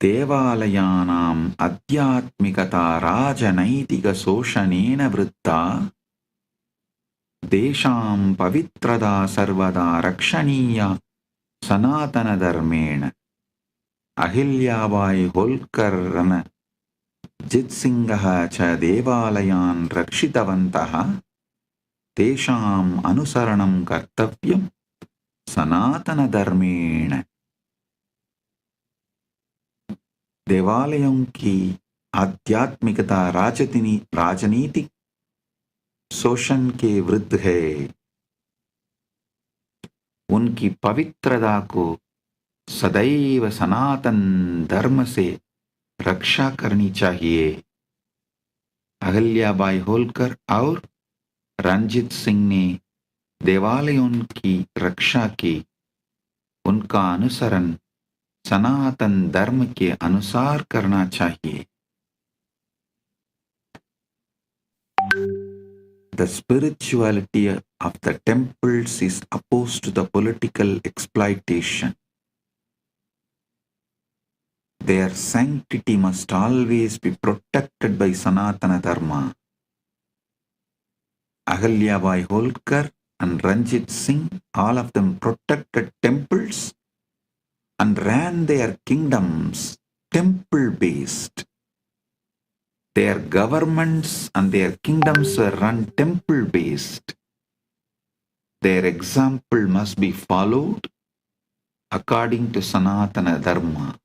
देवालयानाम् अध्यात्मिकता राजनैतिकशोषणेन वृत्ता देशां पवित्रता सर्वदा रक्षणीया सनातनधर्मेण। अहिल्याबाई होल्कर जित्सिंहः च देवालयान् रक्षितवन्तः। तेषाम् अनुसरणं कर्तव्यं सनातनधर्मेण। देवालयों की आध्यात्मिकता राजनीतिक शोषण के विरुद्ध है। उनकी पवित्रता को सदैव सनातन धर्म से रक्षा करनी चाहिए। अहिल्याबाई होल्कर और रणजीत सिंह ने देवालयों की रक्षा की। उनका अनुसरण सनातन धर्म के अनुसार करना चाहिए। The spirituality of the temples is opposed to the political exploitation. Their sanctity must always be protected by Sanatana Dharma. Ahalyabai Holkar and Ranjit Singh, all of them protected temples and ran their kingdoms temple-based. Their governments and their kingdoms were run temple-based. Their example must be followed according to Sanatana Dharma.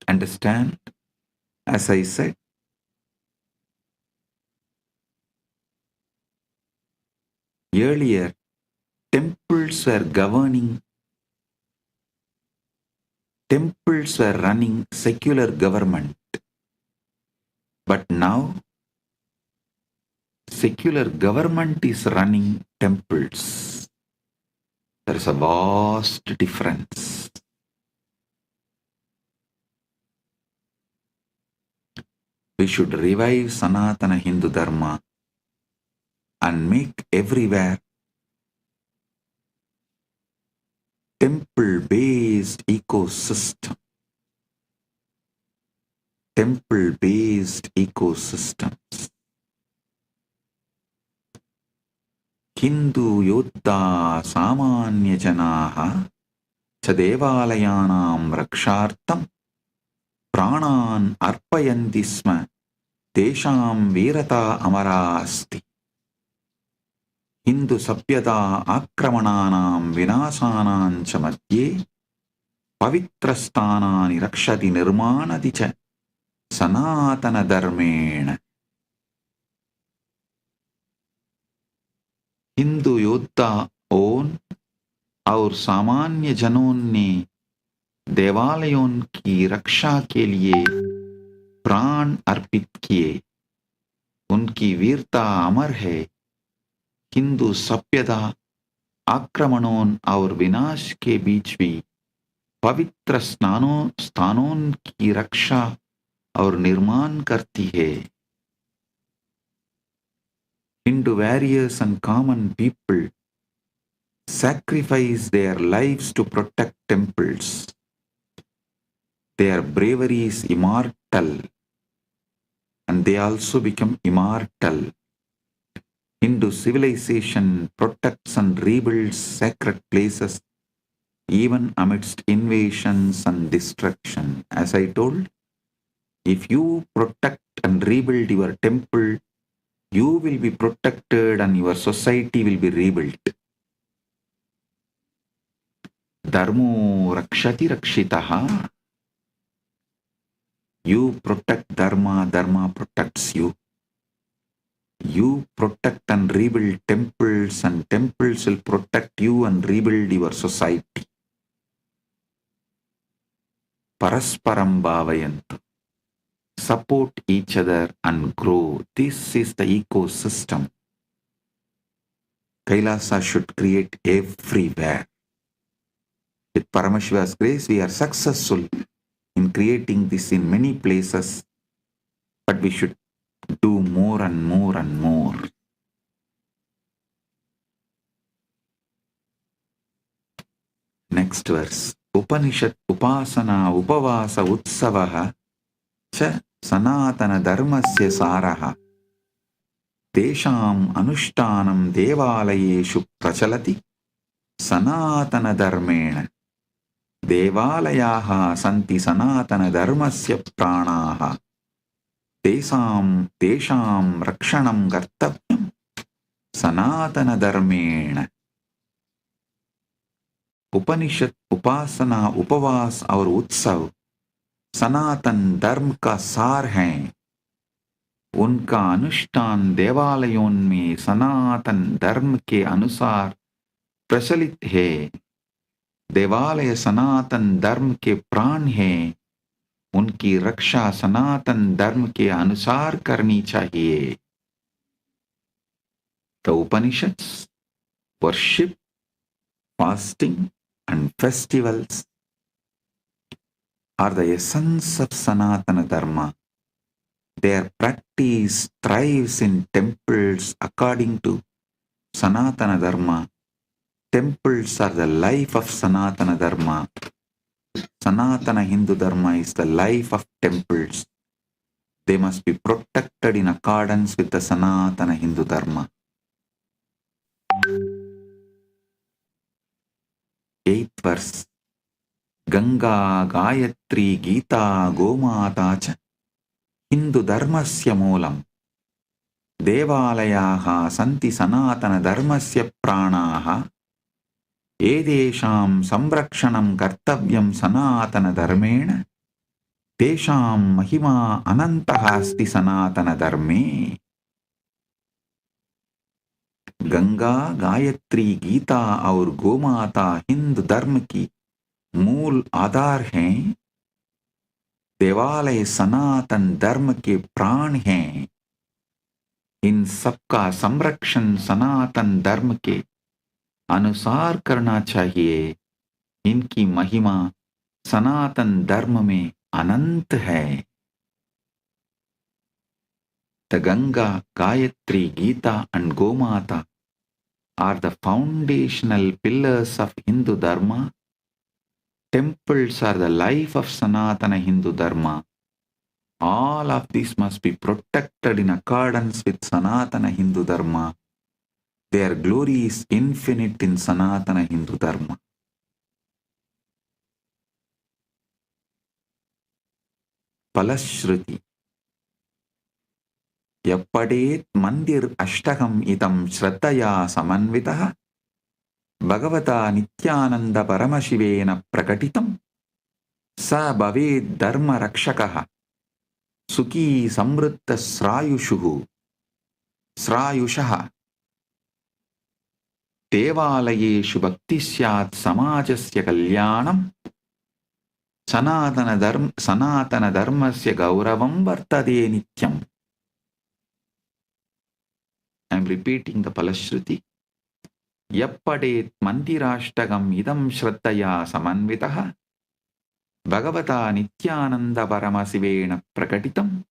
Understand? As I said, earlier, temples were running secular government. But now, secular government is running temples. There is a vast difference. We should revive Sanatana Hindu Dharma and make everywhere temple-based ecosystem. Temple-based ecosystems. Hindu Yoddha Samanya Janaha Chadevaalayanam Rakshartam Pranan Arpayanti Sma Tesham Virata Amarasti. Hindu Sapyata Akramananam Vinasanam Chamadye Pavitrastanani Rakshati Nirmanati Cha Sanatana Dharmena. Hindu योद्धा own और सामान्य जनों ने देवालयों की रक्षा के लिए प्राण अर्पित किए. उनकी वीरता अमर है. हिंदू सभ्यता आक्रमणों और विनाश के बीच भी पवित्र स्थानों की रक्षा और निर्माण करती है. Hindu warriors and common people sacrifice their lives to protect temples. Their bravery is immortal, and they also become immortal. Hindu civilization protects and rebuilds sacred places even amidst invasions and destruction. As I told, if you protect and rebuild your temple, you will be protected and your society will be rebuilt. Dharmo rakshati rakshitaha. You protect dharma, dharma protects you. You protect and rebuild temples, and temples will protect you and rebuild your society. Parasparam bhavayantu. Support each other and grow. This is the ecosystem Kailasa should create everywhere. With Paramashiva's grace, we are successful in creating this in many places, but we should do more and more and more. Next verse. Upanishad upasana upavasa utsavaha cha sanatana dharmasya saraha tesham anushtanam devalayeshu prachalati sanatana dharmena devalayaha santi sanatana dharmasya pranaha tesham rakshanam kartavyam sanatana dharmena. उपनिषद उपासना उपवास और उत्सव सनातन धर्म का सार हैं. उनका अनुष्ठान देवालयों में सनातन धर्म के अनुसार प्रचलित है. देवालय सनातन धर्म के प्राण हैं. उनकी रक्षा सनातन धर्म के अनुसार करनी चाहिए. The Upanishads worship, fasting and festivals are the essence of Sanatana Dharma. Their practice thrives in temples according to Sanatana Dharma. Temples are the life of Sanatana Dharma. Sanatana Hindu Dharma is the life of temples. They must be protected in accordance with the Sanatana Hindu Dharma. 8th verse. Ganga, Gayatri, Gita, Gomata cha Hindu Dharmasya moolam. Devalayaha santi Sanatana Dharmasya pranaha. Edesham samrakshanam kartavyam Sanatana Dharmena. Tesham mahima anantaha asti Sanatana Dharme. Ganga, Gayatri, Gita और गोमाता हिंदू धर्म की मूल आधार हैं। देवालय सनातन धर्म के प्राण हैं। इन सबका संरक्षण सनातन धर्म के अनुसार करना चाहिए। इनकी महिमा सनातन धर्म में अनंत है। The Ganga, Gayatri, Gita and Gomata are the foundational pillars of Hindu Dharma. Temples are the life of Sanatana Hindu Dharma. All of these must be protected in accordance with Sanatana Hindu Dharma. Their glory is infinite in Sanatana Hindu Dharma. Palashruti. Yappadet mandir ashtagam itam shraddhaya samanvitaha Bhagavata Nithyananda Paramashivena prakatitam sa bhaved dharma rakshakaha Sukhi samruddha srayushaha Devalayeshu bhakti syat samajasya kalyanam Sanatana dharmasya gauravam vartade nityam. I am repeating the Palashruti. Yappadet mandirashtagam idam shraddhaya samanvitaha Bhagavata Nithyananda Paramashivena prakatitam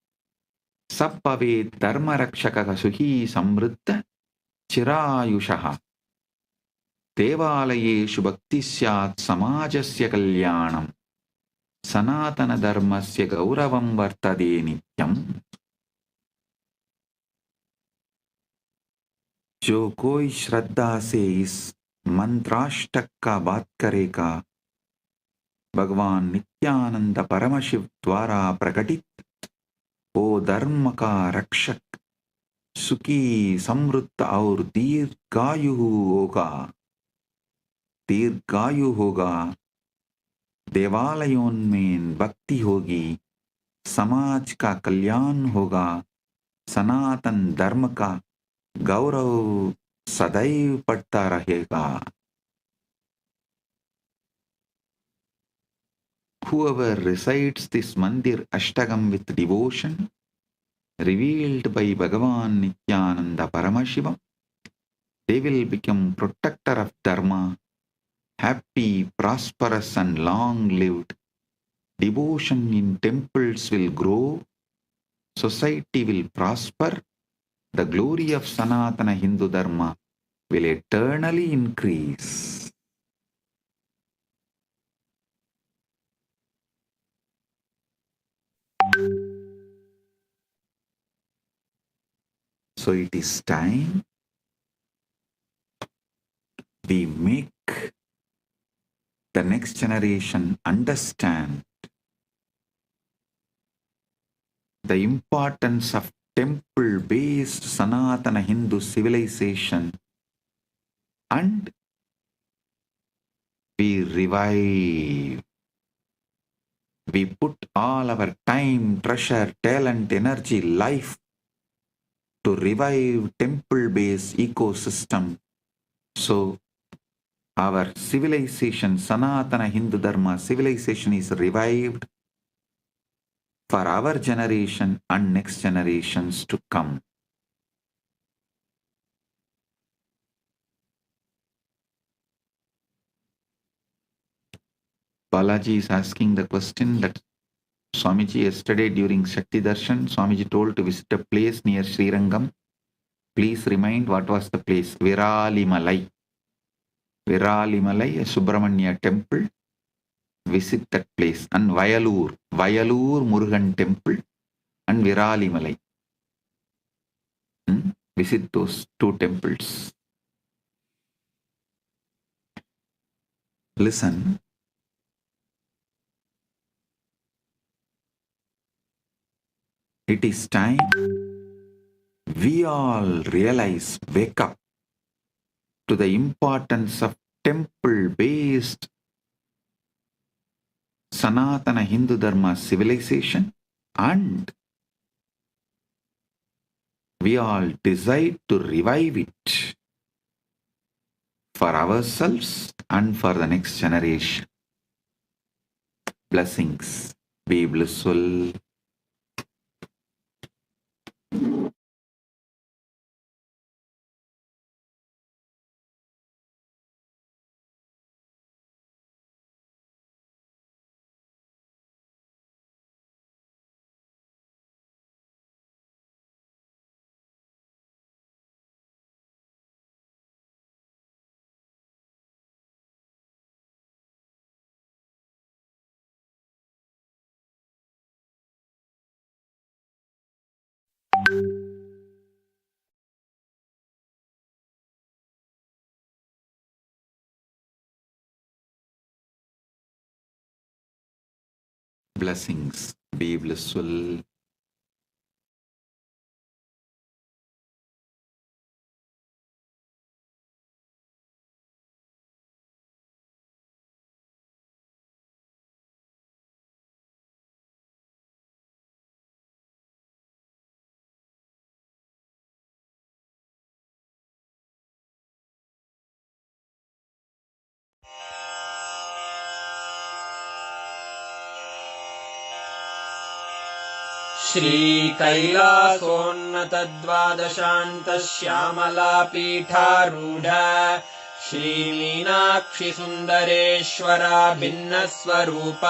sabbhavet dharma rakshakaha suhi samruddha chirayushaha devalayeshu bhakti syat samajasya kalyanam Sanatana dharmasya gauravam vartade nityam. जो कोई श्रद्धा से इस मंत्राष्टक का बात करेगा भगवान नित्यानंद परमशिव द्वारा प्रकटित वो धर्म का रक्षक सुखी समृद्ध और दीर्घायु होगा देवालयों में भक्ति होगी समाज का कल्याण होगा सनातन धर्म का गौरव सदैव पड़ता रहेगा. Whoever recites this mandir ashtagam with devotion revealed by Bhagavan Nithyananda Paramashivam, they will become protector of dharma, happy, prosperous and long-lived. Devotion in temples will grow, society will prosper, the glory of Sanatana Hindu Dharma will eternally increase. So it is time we make the next generation understand the importance of temple-based Sanatana Hindu civilization and we revive. We put all our time, treasure, talent, energy, life to revive temple-based ecosystem. So our civilization, Sanatana Hindu Dharma civilization is revived for our generation and next generations to come. Balaji is asking the question that Swamiji yesterday during Shakti Darshan, Swamiji told to visit a place near Srirangam. Please remind what was the place. Viralimalai. Viralimalai, a Subramanya temple. visit that place. And Vayalur Murugan temple and Viralimalai. Visit those two temples. Listen. It is time we all realize, wake up to the importance of temple-based Sanatana Hindu Dharma civilization, and we all decide to revive it for ourselves and for the next generation. Blessings. Be blissful. Blessings. Be blissful. Shri कैलासोन्नतद्वादशान्त Shyamala पीठारूढ Shri Meenakshi सुन्दरेश्वरा भिन्न स्वरूप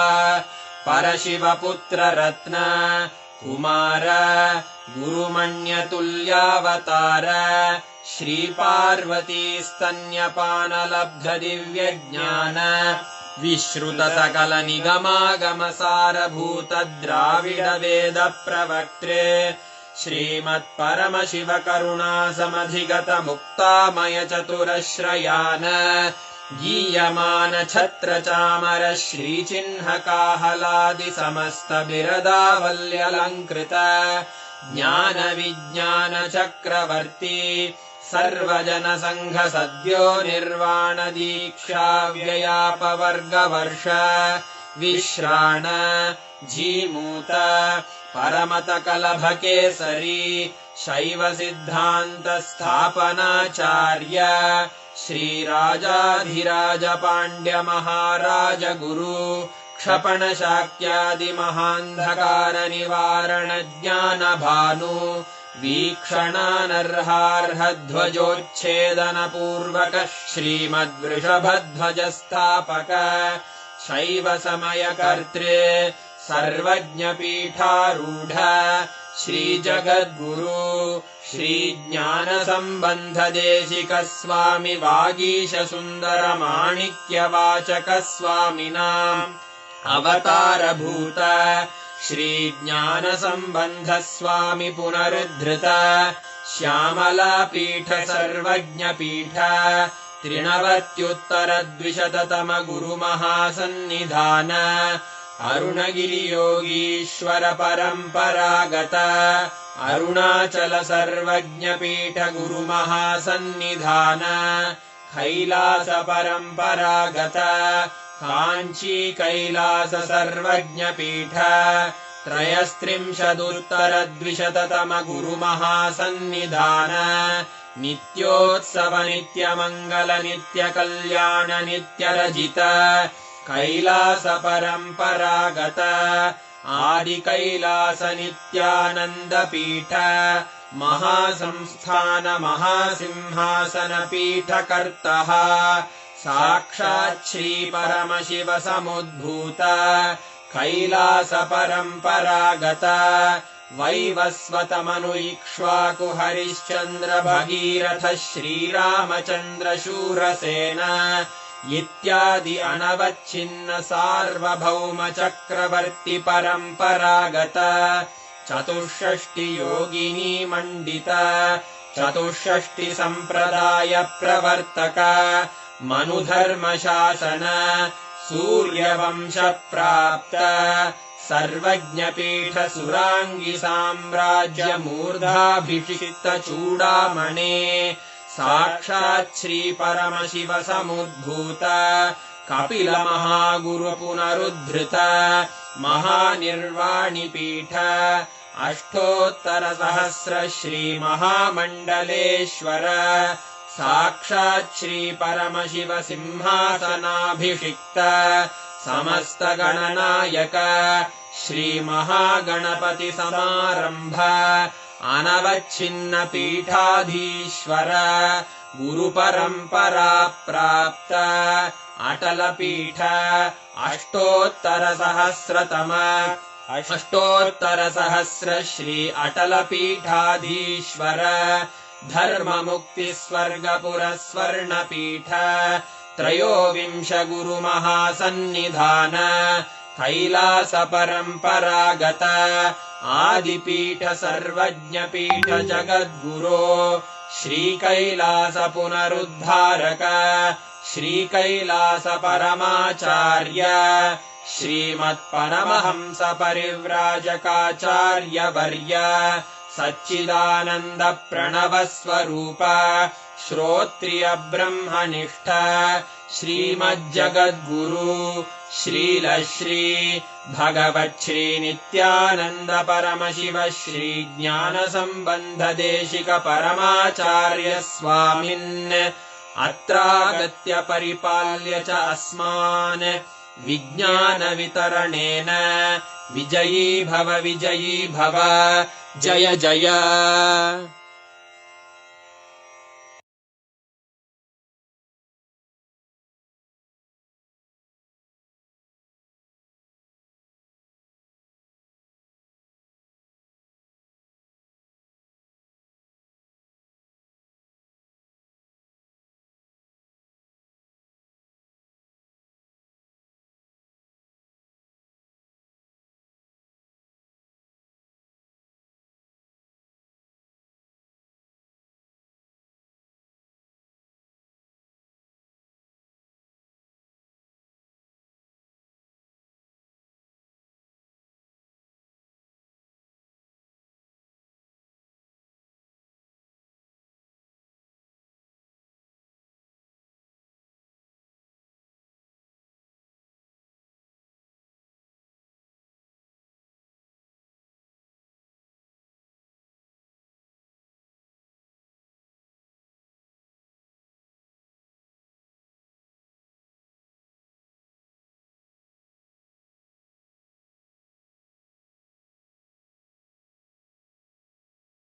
परशिवपुत्र रत्न कुमार गुरुमण्यतुल्यावतार श्री पार्वती स्तन्यपानलब्ध दिव्यज्ञान विश्रुत सकल निगमागम सारभूत द्राविड वेद प्रवक्त्रे श्रीमत् परमशिव करुणा समधिगत मुक्तामय चतुरश्रयान गीयमान छत्र चामर श्रीचिह्न काहलादि समस्त बिरदावल्यलङ्कृत ज्ञान विज्ञान चक्रवर्ती सर्वजन संघ सद्यो निर्वाण दीक्षा व्ययापवर्गवर्ष विश्राण जीमूत परमत कलभ केसरी शैव सिद्धांत स्थापनाचार्य श्रीराजाधिराज पाण्ड्य महाराज गुरु क्षपण शाक्यादि महान्धकार निवारण ज्ञान भानु वीक्षणानर्हार्हध्वजोच्छेदन पूर्वक श्रीमद्वृषभध्वजस्थापक शैव समय कर्त्रे सर्वज्ञ पीठारूढ श्री जगद्गुरु श्री ज्ञान संबंध देशिक स्वामी वागीश सुंदर माणिक्य वाचक स्वामिनाम् अवतारभूत श्री ज्ञान संबंध स्वामी पुनरुद्धृत श्यामला पीठ सर्वज्ञ पीठ त्रिनवत्युत्तर द्विशततम गुरु महासन्निधान अरुणगिरि योगीश्वर परंपरागत अरुणाचल सर्वज्ञ पीठ गुरु महासन्निधान कैलास परंपरागत कांची कैलास सर्वज्ञ पीठ त्रयस्त्रिंशदुत्तर द्विशततम गुरु महासन्निधान नित्योत्सव नित्य मंगल नित्य कल्याण नित्य रजित कैलास परंपरागत आदि कैलास नित्यानंद पीठ महासंस्थान महासिंहासन पीठ कर्तः साक्षात् श्री परमशिव समुद्भूत कैलास परंपरागत वैवस्वत मनु इक्ष्वाकु हरिश्चंद्र भगीरथ श्रीरामचंद्र शूरसेन इत्यादि अनवच्छिन्न सार्वभौम चक्रवर्ति परम्परागत चतुष्षष्टि योगिनी मण्डित चतुष्षष्टि सम्प्रदाय प्रवर्तक मनुधर्मशासन सूर्यवंश प्राप्त सर्वज्ञपीठ सुराङ्गी साम्राज्य मूर्धाभिषिक्त चूडामणे साक्षात् श्री परमशिव समुद्भूत कपिल महागुरु पुनरुद्धृत महानिर्वाणिपीठ अष्टोत्तरसहस्र श्री महामण्डलेश्वर साक्षात् श्री परमशिव सिंहासनाभिषिक्त समस्त गणनायक श्री महागणपति समारंभ अनवच्छिन्न पीठाधीश्वर गुरुपरंपरा प्राप्त अटल पीठ अष्टोत्तरसहस्र श्री अटल पीठाधीश्वर धर्म मुक्ति स्वर्गपुर स्वर्ण पीठ त्रयोविंश गुरु महासन्निधान कैलास परंपरागत आदिपीठ सर्वज्ञ पीठ जगद्गुरो श्री कैलास पुनरुद्धारक श्री कैलास परमाचार्य श्रीमत्परमहंस परिव्राजकाचार्य वर्य सच्चिदानंद प्रणव स्वरूप श्रोत्रिय ब्रह्मनिष्ठ श्रीमज्जगद्गुरु श्रील श्री भगवच्छ्री नित्यानंद परमशिव श्री ज्ञान संबंध देशिक परमाचार्य स्वामिन् अत्रागत्य परिपाल्य च अस्मान् विज्ञान वितरणेन विजयी भव जय जय।